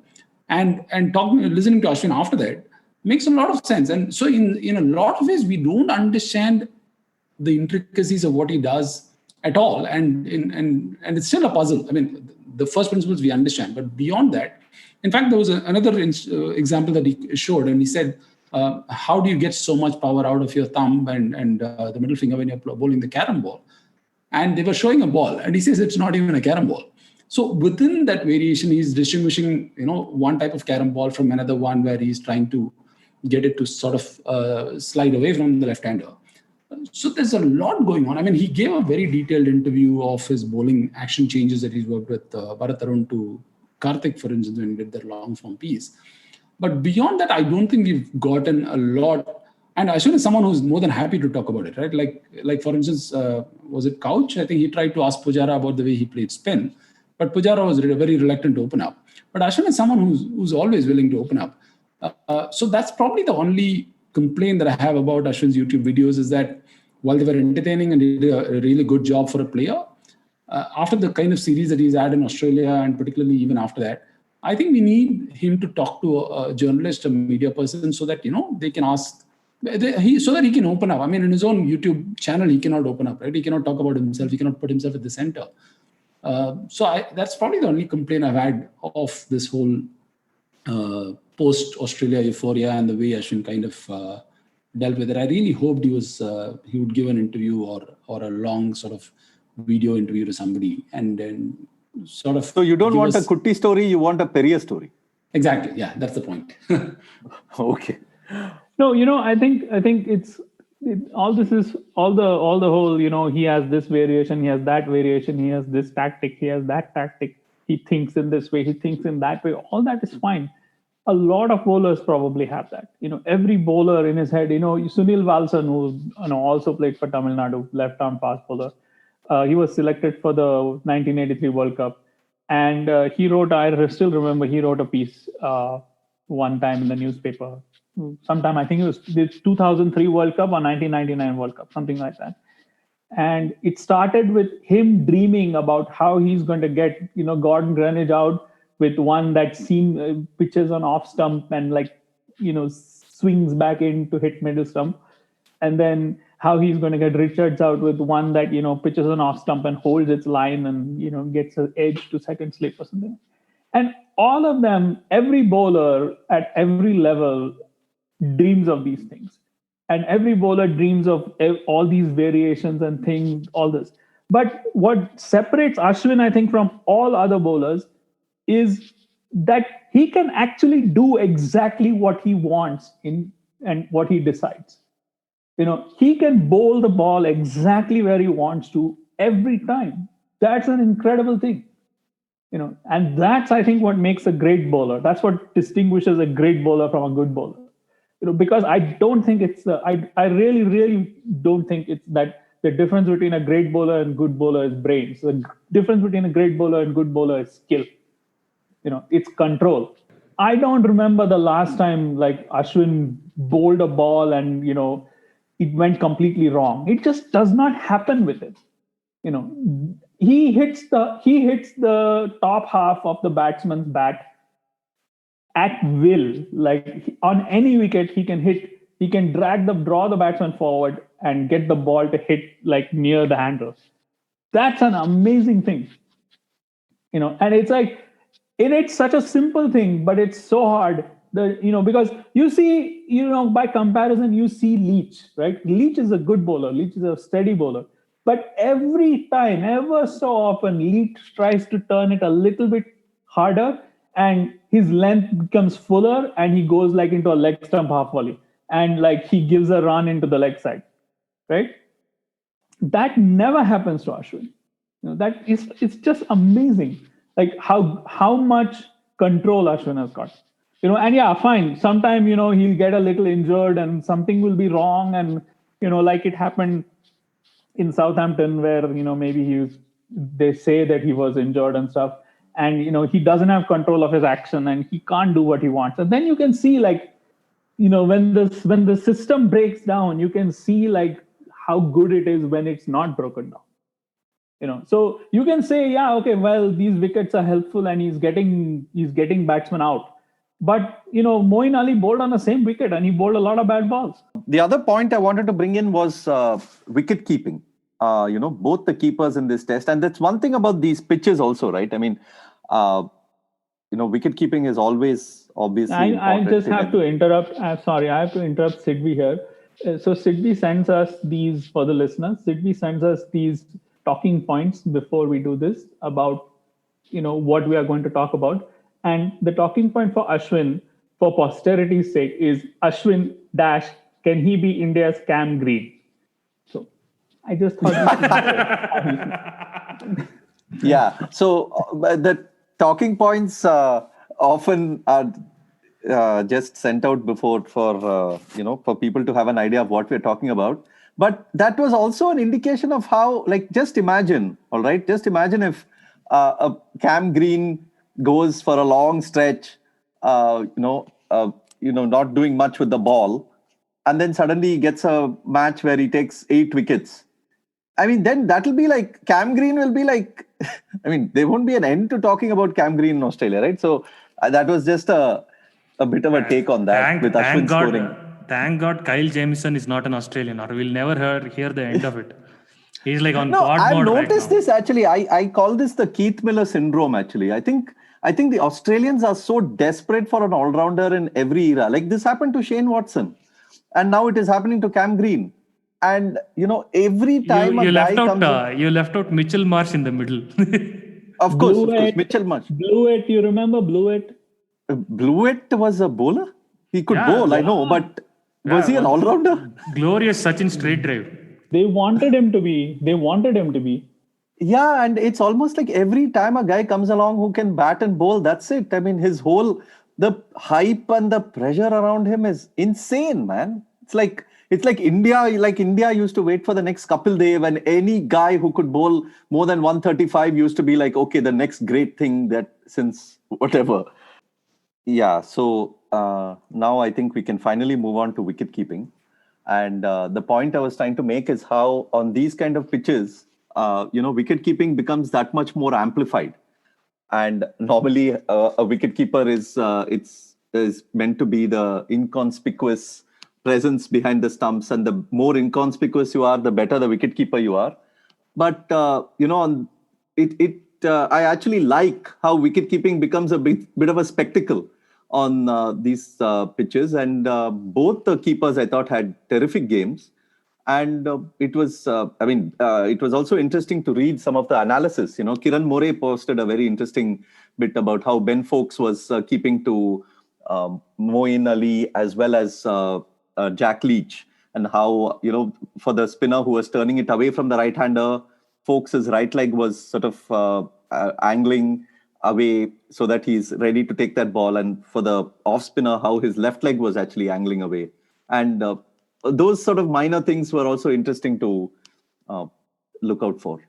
And listening to Ashwin after that makes a lot of sense. And so in a lot of ways, we don't understand the intricacies of what he does at all. And it's still a puzzle. I mean, the first principles we understand, but beyond that, in fact, there was another example that he showed, and he said, how do you get so much power out of your thumb and the middle finger when you're bowling the carom ball? And they were showing a ball, and he says it's not even a carom ball. So within that variation, he's distinguishing, one type of carom ball from another one where he's trying to get it to sort of slide away from the left-hander. So there's a lot going on. I mean, he gave a very detailed interview of his bowling action changes that he's worked with Bharat Arun to Karthik, for instance, when he did their long-form piece. But beyond that, I don't think we've gotten a lot. And Ashwin is someone who's more than happy to talk about it, right? Like for instance, was it Couch? I think he tried to ask Pujara about the way he played spin. But Pujara was very reluctant to open up. But Ashwin is someone who's always willing to open up. So that's probably the only complaint that I have about Ashwin's YouTube videos is that while they were entertaining and he did a really good job for a player, after the kind of series that he's had in Australia and particularly even after that, I think we need him to talk to a journalist, a media person, so that, they can ask, so that he can open up. I mean, in his own YouTube channel, he cannot open up, right? He cannot talk about himself. He cannot put himself at the center. So that's probably the only complaint I've had of this whole post-Australia euphoria and the way Ashwin kind of dealt with it. I really hoped he would give an interview or a long sort of video interview to somebody and then sort of... So you don't want a Kutti story, you want a Perrier story. Exactly. Yeah, that's the point. Okay. No, I think all this is all the whole, he has this variation, he has that variation, he has this tactic, he has that tactic, he thinks in this way, he thinks in that way. All that is fine. A lot of bowlers probably have that. Every bowler in his head, Sunil Walson, who also played for Tamil Nadu, left arm fast bowler. He was selected for the 1983 World Cup. And he wrote, I still remember, he wrote a piece one time in the newspaper. Sometime, I think it was the 2003 World Cup or 1999 World Cup, something like that. And it started with him dreaming about how he's going to get, Gordon Greenidge out with one that pitches on off stump and swings back in to hit middle stump. And then how he's going to get Richards out with one that, pitches on off stump and holds its line and, gets an edge to second slip or something. And all of them, every bowler at every level dreams of these things. And every bowler dreams of all these variations and things, all this. But what separates Ashwin, I think, from all other bowlers is that he can actually do exactly what he wants in and what he decides. He can bowl the ball exactly where he wants to every time. That's an incredible thing. And that's, I think, what makes a great bowler. That's what distinguishes a great bowler from a good bowler. Because I don't think I really, really don't think it's that the difference between a great bowler and good bowler is brains. The difference between a great bowler and good bowler is skill. It's control. I don't remember the last time like Ashwin bowled a ball and, it went completely wrong. It just does not happen with it. He hits the top half of the batsman's bat at will. Like on any wicket, he can draw the batsman forward and get the ball to hit like near the handle. That's an amazing thing. And it's like, it's such a simple thing, but it's so hard. Because you see, by comparison, you see Leach, right? Leach is a good bowler. Leach is a steady bowler. But every time, ever so often, Leach tries to turn it a little bit harder and his length becomes fuller and he goes like into a leg stump half volley. And like he gives a run into the leg side, right? That never happens to Ashwin. It's just amazing. Like how much control Ashwin has got. And yeah, fine. Sometime, he'll get a little injured and something will be wrong. And, like it happened in Southampton where, maybe they say that he was injured and stuff. And, he doesn't have control of his action and he can't do what he wants. And then you can see like, when the system breaks down, you can see like how good it is when it's not broken down. So you can say, yeah, okay, well, these wickets are helpful and he's getting batsmen out. But, Moeen Ali bowled on the same wicket and he bowled a lot of bad balls. The other point I wanted to bring in was wicket keeping. Both the keepers in this test. And that's one thing about these pitches also, right? I mean, wicket keeping is always obviously I just have to interrupt. Sorry, I have to interrupt Sidvi here. So Sidvi sends us these, for the listeners, Sidvi sends us these talking points before we do this about, what we are going to talk about. And the talking point for Ashwin, for posterity's sake, is Ashwin dash, can he be India's Cam Green? So I just thought. Yeah. So the talking points often are just sent out before for people to have an idea of what we're talking about. But that was also an indication of how, like, just imagine, all right? Just imagine if a Cam Green goes for a long stretch, not doing much with the ball, and then suddenly he gets a match where he takes 8 wickets. I mean, then that'll be like, Cam Green will be like, I mean, there won't be an end to talking about Cam Green in Australia, right? So that was just a bit of a take on that with Ashwin scoring. Thank God Kyle Jamieson is not an Australian, or we'll never hear the end of it. He's like on pod I've mode noticed right now. this actually. I call this the Keith Miller syndrome actually. I think the Australians are so desperate for an all-rounder in every era. Like this happened to Shane Watson. And now it is happening to Cam Green. And, every time you left out Mitchell Marsh in the middle. Of course, Mitchell Marsh. Blewett, you remember Blewett? Blewett was a bowler? He could bowl, I know, but was he an all-rounder? Glorious Sachin straight drive. They wanted him to be. Yeah, and it's almost like every time a guy comes along who can bat and bowl, that's it. I mean, the hype and the pressure around him is insane, man. It's like India. Like India used to wait for the next Kapil Dev, and any guy who could bowl more than 135 used to be like, okay, the next great thing that since whatever. Yeah, so now I think we can finally move on to wicket keeping. And the point I was trying to make is how on these kind of pitches, wicket keeping becomes that much more amplified. And normally a wicket keeper is meant to be the inconspicuous presence behind the stumps, and the more inconspicuous you are, the better the wicket keeper you are. But I actually like how wicket keeping becomes a bit of a spectacle. on these pitches, and both the keepers I thought had terrific games. And it was also interesting to read some of the analysis. Kiran More posted a very interesting bit about how Ben Foakes was keeping to Moeen Ali as well as Jack Leach, and how, for the spinner who was turning it away from the right-hander, Foakes' right leg was sort of angling away so that he's ready to take that ball. And for the off-spinner, how his left leg was actually angling away. And those sort of minor things were also interesting to look out for.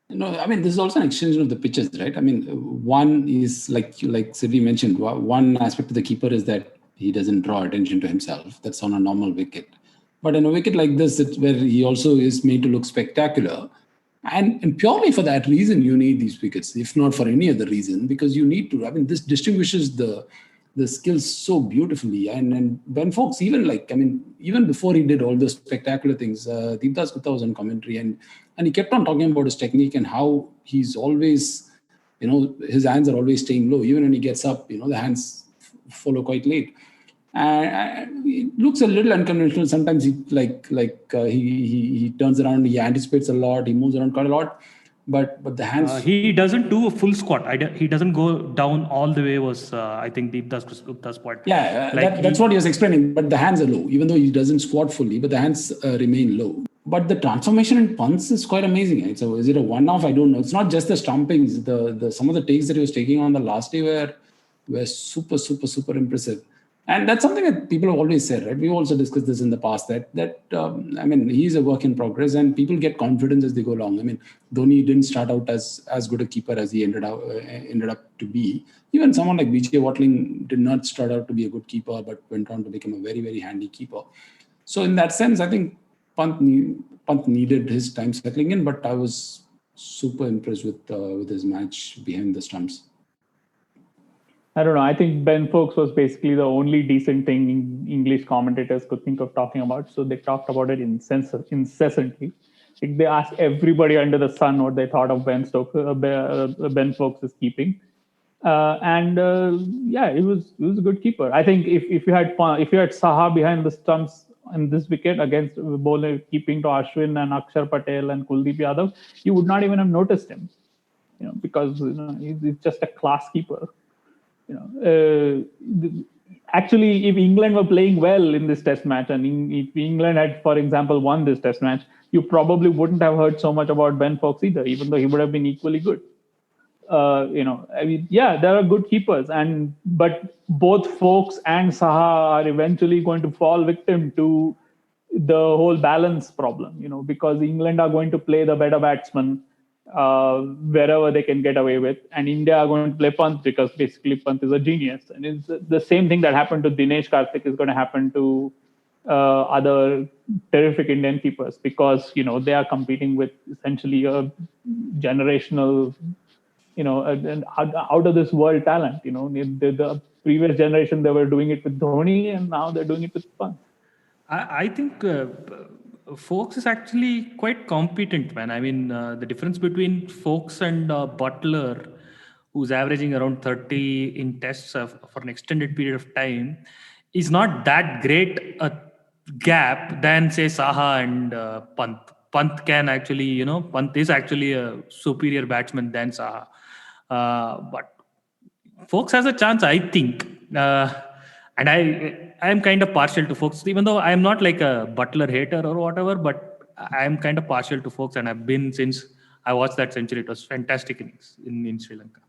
This is also an extension of the pitches, right? One is like Siddhi mentioned, one aspect of the keeper is that he doesn't draw attention to himself. That's on a normal wicket. But in a wicket like this, it's where he also is made to look spectacular. And purely for that reason, you need these wickets, if not for any other reason, because you need to. This distinguishes the skills so beautifully. And Ben Foakes, even before he did all those spectacular things, Deepdas Gupta was on commentary, and he kept on talking about his technique and how he's always, his hands are always staying low. Even when he gets up, the hands follow quite late. And it looks a little unconventional. Sometimes he turns around, he anticipates a lot, he moves around quite a lot. But the hands... he doesn't do a full squat. He doesn't go down all the way was, I think, Deepdas Gupta's point. Yeah, that's what he was explaining. But the hands are low, even though he doesn't squat fully, but the hands remain low. But the transformation in punts is quite amazing. Right? So is it a one-off? I don't know. It's not just the stumpings. Some of the takes that he was taking on the last day were super, super, super impressive. And that's something that people have always said, right? We've also discussed this in the past that he's a work in progress, and people get confidence as they go along. Dhoni didn't start out as good a keeper as he ended up to be. Even someone like BJ Watling did not start out to be a good keeper, but went on to become a very, very handy keeper. So in that sense, I think Pant needed his time settling in, but I was super impressed with his match behind the stumps. I don't know. I think Ben Foakes was basically the only decent thing English commentators could think of talking about. So they talked about it incessantly. They asked everybody under the sun what they thought of Ben Foakes' keeping. It was a good keeper. I think if you had Saha behind the stumps in this wicket against bowler keeping to Ashwin and Akshar Patel and Kuldeep Yadav, you would not even have noticed him, because he's just a class keeper. Actually, if England were playing well in this test match, and if England had, for example, won this test match, you probably wouldn't have heard so much about Ben Foakes either, even though he would have been equally good. There are good keepers, but both Foakes and Saha are eventually going to fall victim to the whole balance problem, because England are going to play the better batsman wherever they can get away with, and India are going to play Pant because basically Pant is a genius. And it's the same thing that happened to Dinesh Karthik is going to happen to other terrific Indian keepers, because they are competing with essentially a generational, an out of this world talent. The previous generation, they were doing it with Dhoni, and now they're doing it with Pant. I think Foakes is actually quite competent, man. The difference between Foakes and Butler, who's averaging around 30 in tests for an extended period of time, is not that great a gap than, say, Saha and Pant. Pant can actually, Pant is actually a superior batsman than Saha. But Foakes has a chance, I think. And I am kind of partial to Foakes, even though I am not like a Butler hater or whatever, but I am kind of partial to Foakes, and I've been since I watched that century. It was fantastic innings in Sri Lanka.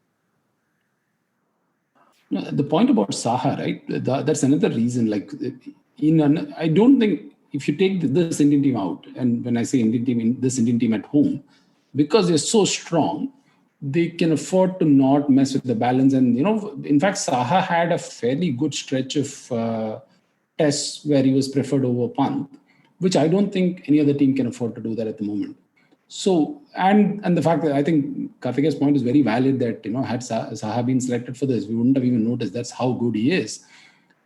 The point about Saha, right? That's another reason. I don't think if you take this Indian team out, and when I say Indian team, this Indian team at home, because they're so strong, they can afford to not mess with the balance. And, in fact, Saha had a fairly good stretch of tests where he was preferred over Pant, which I don't think any other team can afford to do that at the moment. So, and the fact that I think Karthikeya's point is very valid that, had Saha been selected for this, we wouldn't have even noticed. That's how good he is.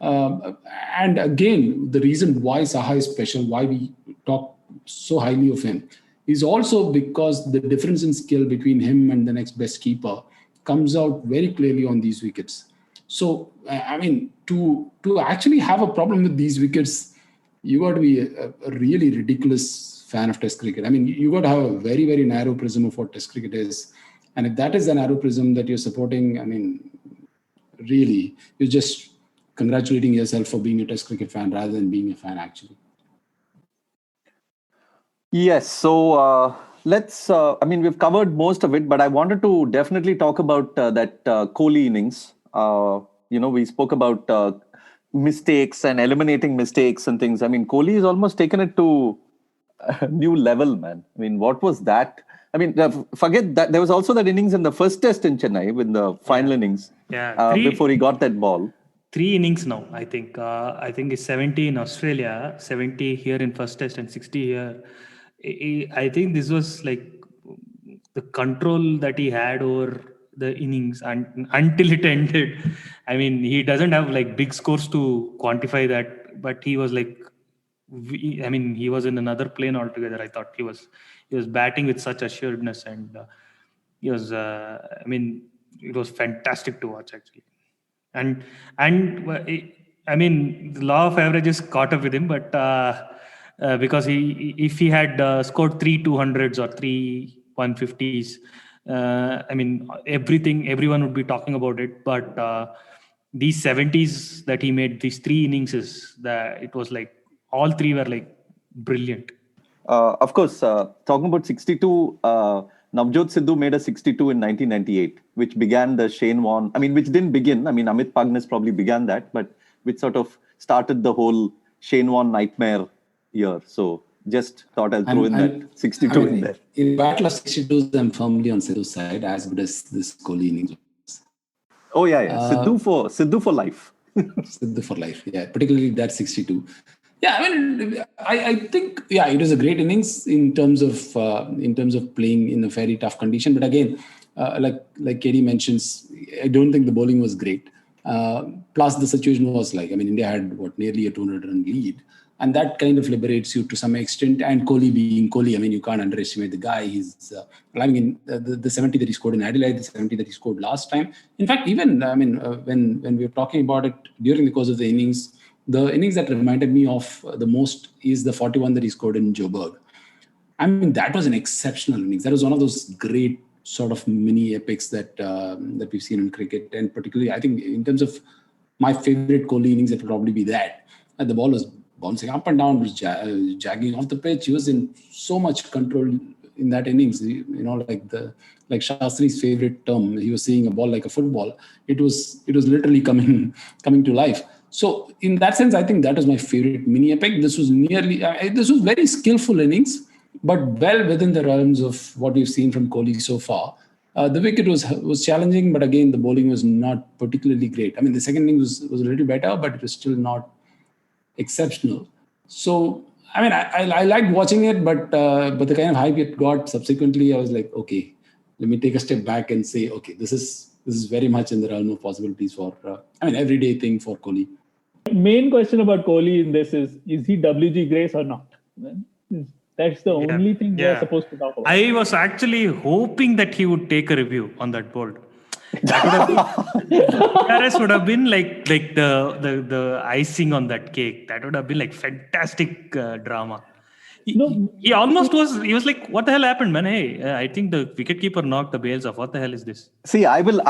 And again, the reason why Saha is special, why we talk so highly of him, is also because the difference in skill between him and the next best keeper comes out very clearly on these wickets. So, I mean, to actually have a problem with these wickets, you got to be a really ridiculous fan of Test cricket. I mean, you got to have a very, very narrow prism of what Test cricket is. And if that is the narrow prism that you're supporting, I mean, really, you're just congratulating yourself for being a Test cricket fan rather than being a fan, actually. Yes. So let's, we've covered most of it, but I wanted to definitely talk about that Kohli innings. We spoke about mistakes and eliminating mistakes and things. I mean, Kohli has almost taken it to a new level, man. I mean, what was that? I mean, forget that. There was also that innings in the first test in Chennai, with the final innings, before he got that ball. 3 innings now, I think. I think it's 70 in Australia, 70 here in first test, and 60 here. I think this was like the control that he had over the innings until it ended. I mean, he doesn't have like big scores to quantify that, but he was like, he was in another plane altogether. I thought he was batting with such assuredness, and he was. It was fantastic to watch, actually. And the law of averages caught up with him, but because if he had scored 3 200s or 3 150s, everyone would be talking about it. But these 70s that he made, these 3 innings, it was like all 3 were like brilliant. Of course, talking about 62, Navjot Sidhu made a 62 in 1998, which began the Shane Warne. Which didn't begin. Amit Pagnes probably began that, but which sort of started the whole Shane Warne nightmare year. So just thought I'll throw in that 62 in there. In battle of 62s, I'm firmly on Sidhu's side, as good as this Kohli innings was. Oh yeah. Sidhu for life. Sidhu for life, yeah. Particularly that 62. Yeah, I think it was a great innings in terms of playing in a very tough condition. But again, like Katie mentions, I don't think the bowling was great. Plus, the situation was like, India had nearly a 200-run lead, and that kind of liberates you to some extent. And Kohli being Kohli, you can't underestimate the guy. He's the 70 that he scored in Adelaide, the 70 that he scored last time. In fact, even when we were talking about it during the course of the innings. The innings that reminded me of the most is the 41 that he scored in Joburg. That was an exceptional innings. That was one of those great sort of mini epics that we've seen in cricket. And particularly, I think in terms of my favorite Kohli innings, it would probably be that. And the ball was bouncing up and down, was jagging off the pitch. He was in so much control in that innings. Like Shastri's favorite term, he was seeing a ball like a football. It was literally coming to life. So in that sense, I think that was my favorite mini epic. This was very skillful innings, but well within the realms of what we've seen from Kohli so far. The wicket was challenging, but again, the bowling was not particularly great. The second innings was a little better, but it was still not exceptional. So, I liked watching it, but the kind of hype it got subsequently, I was like, okay, let me take a step back and say, okay, this is very much in the realm of possibilities for, everyday thing for Kohli. Main question about Kohli in this is he WG Grace or not? That's the only thing we are supposed to talk about. I was actually hoping that he would take a review on that board. That would have been, DRS would have been like the icing on that cake. That would have been like fantastic drama. He almost was. He was like, "What the hell happened, man? Hey, I think the wicketkeeper knocked the bails off. What the hell is this?" See, I will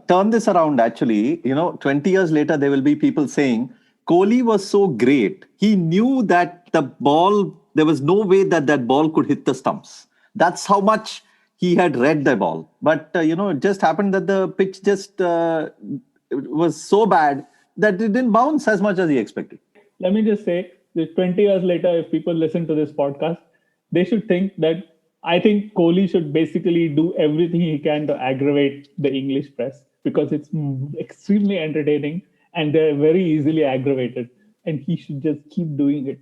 turn this around. Actually, 20 years later, there will be people saying Kohli was so great. He knew that the ball. There was no way that ball could hit the stumps. That's how much he had read the ball. But it just happened that the pitch just was so bad that it didn't bounce as much as he expected. Let me just say, 20 years later, if people listen to this podcast, they should think that I think Kohli should basically do everything he can to aggravate the English press, because it's extremely entertaining and they're very easily aggravated. And he should just keep doing it.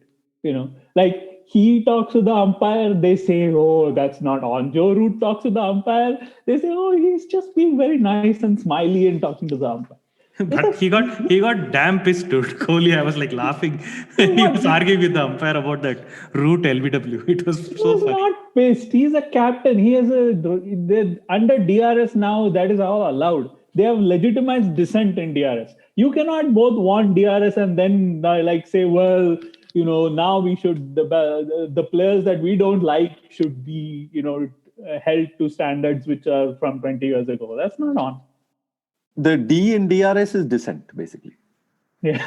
Like he talks to the umpire, they say, "Oh, that's not on." Joe Root talks to the umpire, they say, "Oh, he's just being very nice and smiley and talking to the umpire." But he got damn pissed, dude. Kohli, I was like laughing when he was arguing with the umpire about that route LBW. It was so He's funny. not pissed. He's a captain. He has under DRS now. That is all allowed. They have legitimized dissent in DRS. You cannot both want DRS and then say, well, now we should the players that we don't like should be held to standards which are from 20 years ago. That's not on. The D in DRS is dissent, basically. Yeah.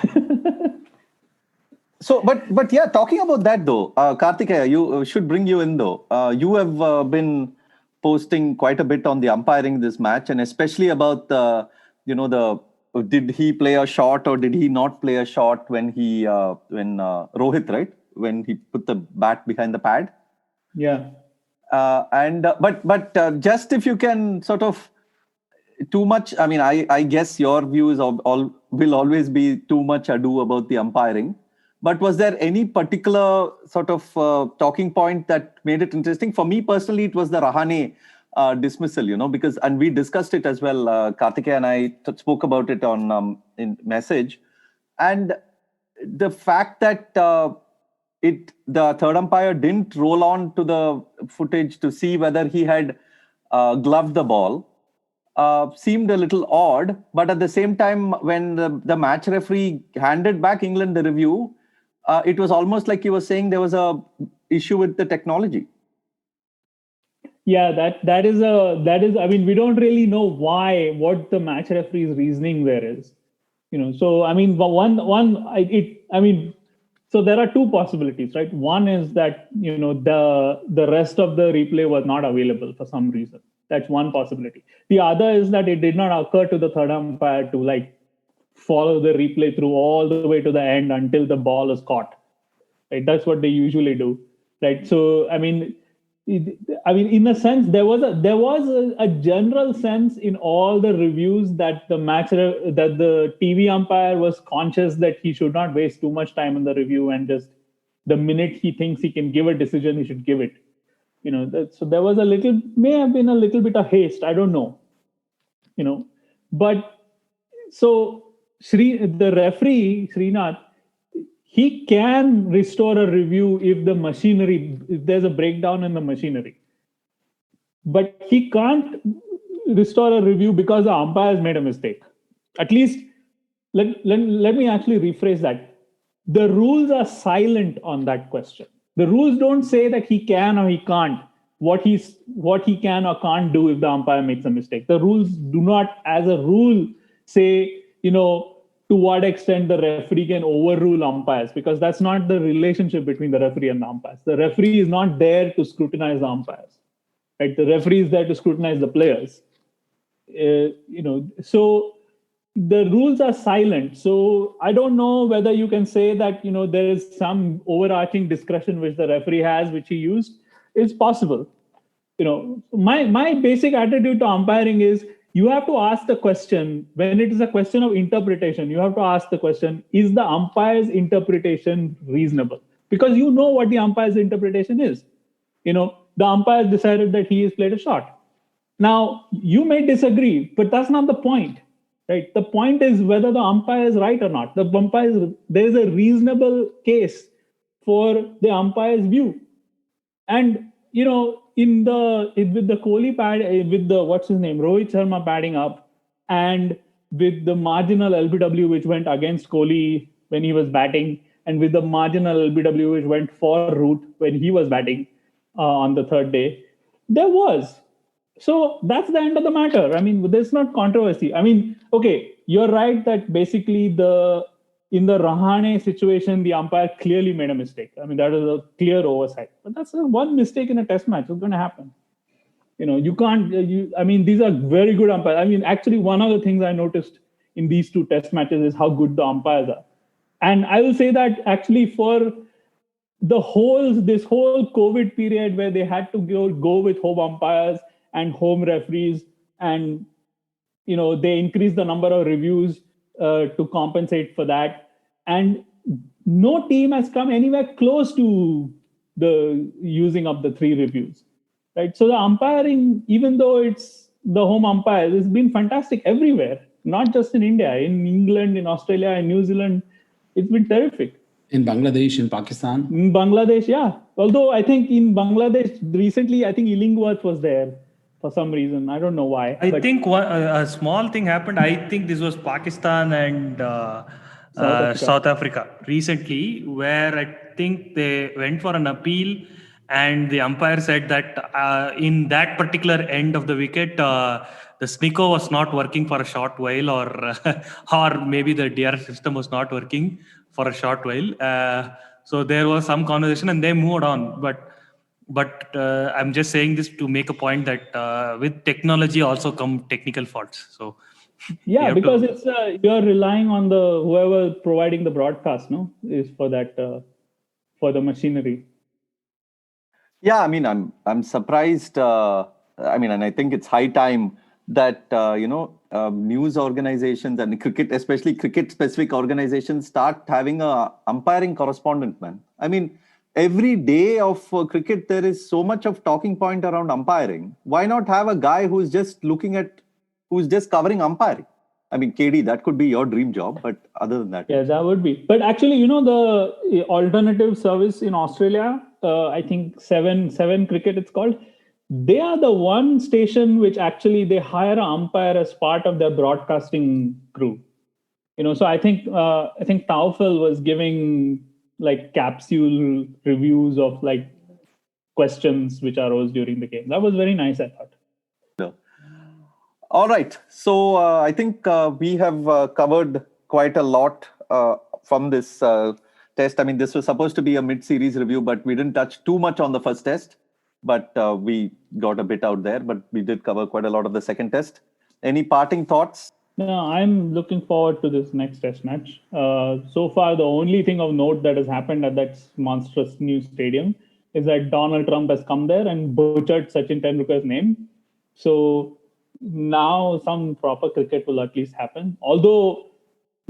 So, but yeah, talking about that though, Kartikeya, you should bring you in though. You have been posting quite a bit on the umpiring this match, and especially about did he play a shot or did he not play a shot when Rohit, right, when he put the bat behind the pad. Yeah. But just if you can sort of. Too much. I mean, I guess your views will always be too much ado about the umpiring. But was there any particular sort of talking point that made it interesting? For me personally, it was the Rahane dismissal, because, and we discussed it as well. Kartikeya and I spoke about it on in message, and the fact that the third umpire didn't roll on to the footage to see whether he had gloved the ball. Seemed a little odd, but at the same time, when the match referee handed back England the review, it was almost like he was saying there was a issue with the technology. Yeah, that is. I mean, we don't really know what the match referee's reasoning there is. So I mean, so there are two possibilities, right? One is that the rest of the replay was not available for some reason. That's one possibility. The other is that it did not occur to the third umpire to follow the replay through all the way to the end until the ball is caught. Right? That's what they usually do. Right. So I mean, in a sense, there was a general sense in all the reviews that that the TV umpire was conscious that he should not waste too much time in the review, and just the minute he thinks he can give a decision, he should give it. So there was may have been a little bit of haste. I don't know. But so the referee, Srinath, he can restore a review if there's a breakdown in the machinery. But he can't restore a review because the umpire has made a mistake. At least, let me actually rephrase that. The rules are silent on that question. The rules don't say that he can or he can't, what he can or can't do if the umpire makes a mistake. The rules do not, as a rule, say, to what extent the referee can overrule umpires, because that's not the relationship between the referee and the umpires. The referee is not there to scrutinize the umpires, right? The referee is there to scrutinize the players. So the rules are silent. So I don't know whether you can say that, there is some overarching discretion which the referee has, which he used. It's possible. My basic attitude to umpiring is you have to ask the question, when it is a question of interpretation, you have to ask the question, is the umpire's interpretation reasonable? Because what the umpire's interpretation is. The umpire decided that he has played a shot. Now, you may disagree, but that's not the point. Right? The point is whether the umpire is right or not. There is a reasonable case for the umpire's view. And, with the Kohli Rohit Sharma padding up, and with the marginal LBW which went against Kohli when he was batting, and with the marginal LBW which went for Root when he was batting on the third day, there was. So that's the end of the matter. I mean, there's not controversy. I mean, okay, you're right that basically in the Rahane situation, the umpire clearly made a mistake. I mean, that is a clear oversight. But that's one mistake in a test match. It's going to happen. You can't, these are very good umpires. I mean, actually, one of the things I noticed in these two test matches is how good the umpires are. And I will say that actually for this whole COVID period where they had to go with home umpires and home referees, and they increased the number of reviews to compensate for that, and no team has come anywhere close to the using up the 3 reviews, right? So the umpiring, even though it's the home umpires, has been fantastic everywhere. not just in India, in England, in Australia, in New Zealand. It's been terrific. In Bangladesh, in Pakistan. In Bangladesh, yeah. Although I think in Bangladesh recently, I think Illingworth was there for some reason. I don't know why. I think a small thing happened. I think this was Pakistan and South Africa recently, where I think they went for an appeal, and the umpire said that in that particular end of the wicket, the Snicko was not working for a short while, or maybe the DR system was not working for a short while. So there was some conversation, and they moved on. But I'm just saying this to make a point that with technology also come technical faults. So yeah, because it's you're relying on the whoever providing the broadcast, no, is for that for the machinery. Yeah, I mean, I'm surprised. I mean, and I think it's high time that news organizations and cricket, especially cricket-specific organizations, start having a umpiring correspondent. Man, I mean, every day of cricket there is so much of talking point around umpiring. Why not have a guy who's just covering umpiring? I mean, KD, that could be your dream job, but other than that, yeah, that would be. But actually, the alternative service in Australia, I think Seven Cricket, it's called. They are the one station which actually they hire an umpire as part of their broadcasting crew. So I think Taufel was giving like capsule reviews of like questions which arose during the game. That was very nice, I thought. All right. So I think we have covered quite a lot from this test. I mean, this was supposed to be a mid-series review, but we didn't touch too much on the first test. But we got a bit out there, but we did cover quite a lot of the second test. Any parting thoughts? No, I'm looking forward to this next test match. So far, the only thing of note that has happened at that monstrous new stadium is that Donald Trump has come there and butchered Sachin Tendulkar's name. So now some proper cricket will at least happen. Although,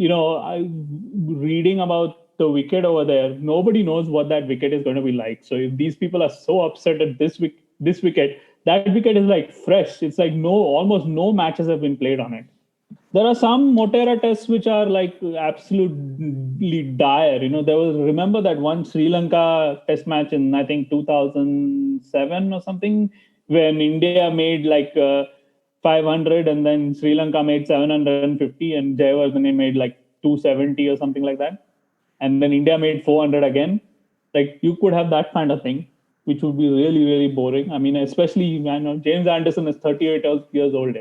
I'm reading about the wicket over there, nobody knows what that wicket is going to be like. So if these people are so upset at this wicket, that wicket is like fresh. It's like almost no matches have been played on it. There are some Motera tests which are like absolutely dire. Remember that one Sri Lanka test match in I think 2007 or something, when India made like 500 and then Sri Lanka made 750 and Jayawardene made like 270 or something like that. And then India made 400 again. Like you could have that kind of thing, which would be really, really boring. I mean, especially James Anderson is 38 years old.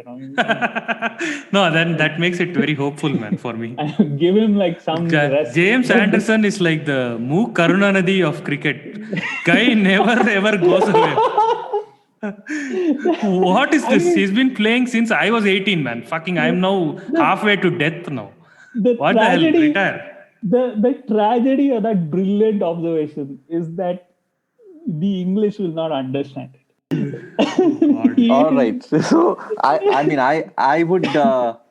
No, then that makes it very hopeful, man, for me. Give him like some rest. James Anderson is like the Karunanidhi of cricket. Guy never ever goes away. What is this? He's been playing since I was 18, man. I'm now halfway to death now. What the hell? Retire. The tragedy of that brilliant observation is that the English will not understand it. All right. So I would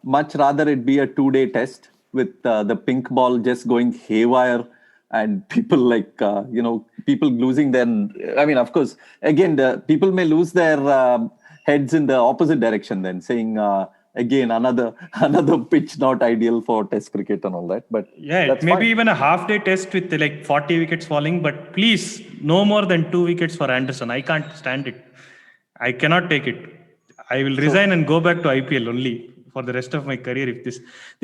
much rather it be a 2-day test with the pink ball just going haywire and people people losing their. I mean, of course, again, the people may lose their heads in the opposite direction. Then saying. Again, another pitch not ideal for test cricket and all that. But yeah, maybe even a half-day test with like 40 wickets falling. But please, no more than 2 wickets for Anderson. I can't stand it. I cannot take it. I will resign and go back to IPL only for the rest of my career. If this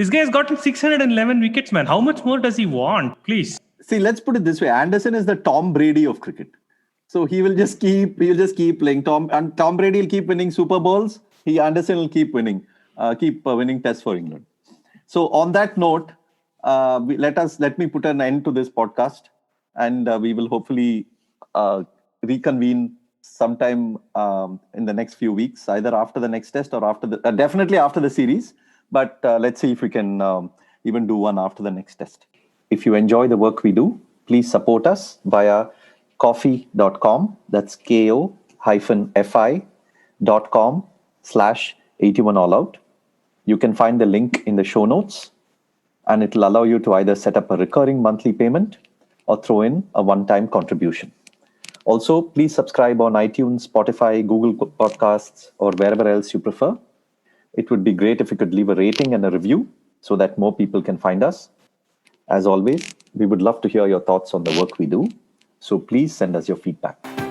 guy has gotten 611 wickets, man, how much more does he want? Please. See, let's put it this way: Anderson is the Tom Brady of cricket. So he'll just keep playing. Tom Brady will keep winning Super Bowls. Anderson will keep winning. Winning tests for England. So on that note, let me put an end to this podcast, and we will hopefully reconvene sometime in the next few weeks, either after the next test or definitely after the series. But let's see if we can even do one after the next test. If you enjoy the work we do, please support us via coffee.com. That's ko-fi.com/81allout. You can find the link in the show notes, and it will allow you to either set up a recurring monthly payment or throw in a one-time contribution. Also, please subscribe on iTunes, Spotify, Google Podcasts, or wherever else you prefer. It would be great if you could leave a rating and a review so that more people can find us. As always, we would love to hear your thoughts on the work we do. So please send us your feedback.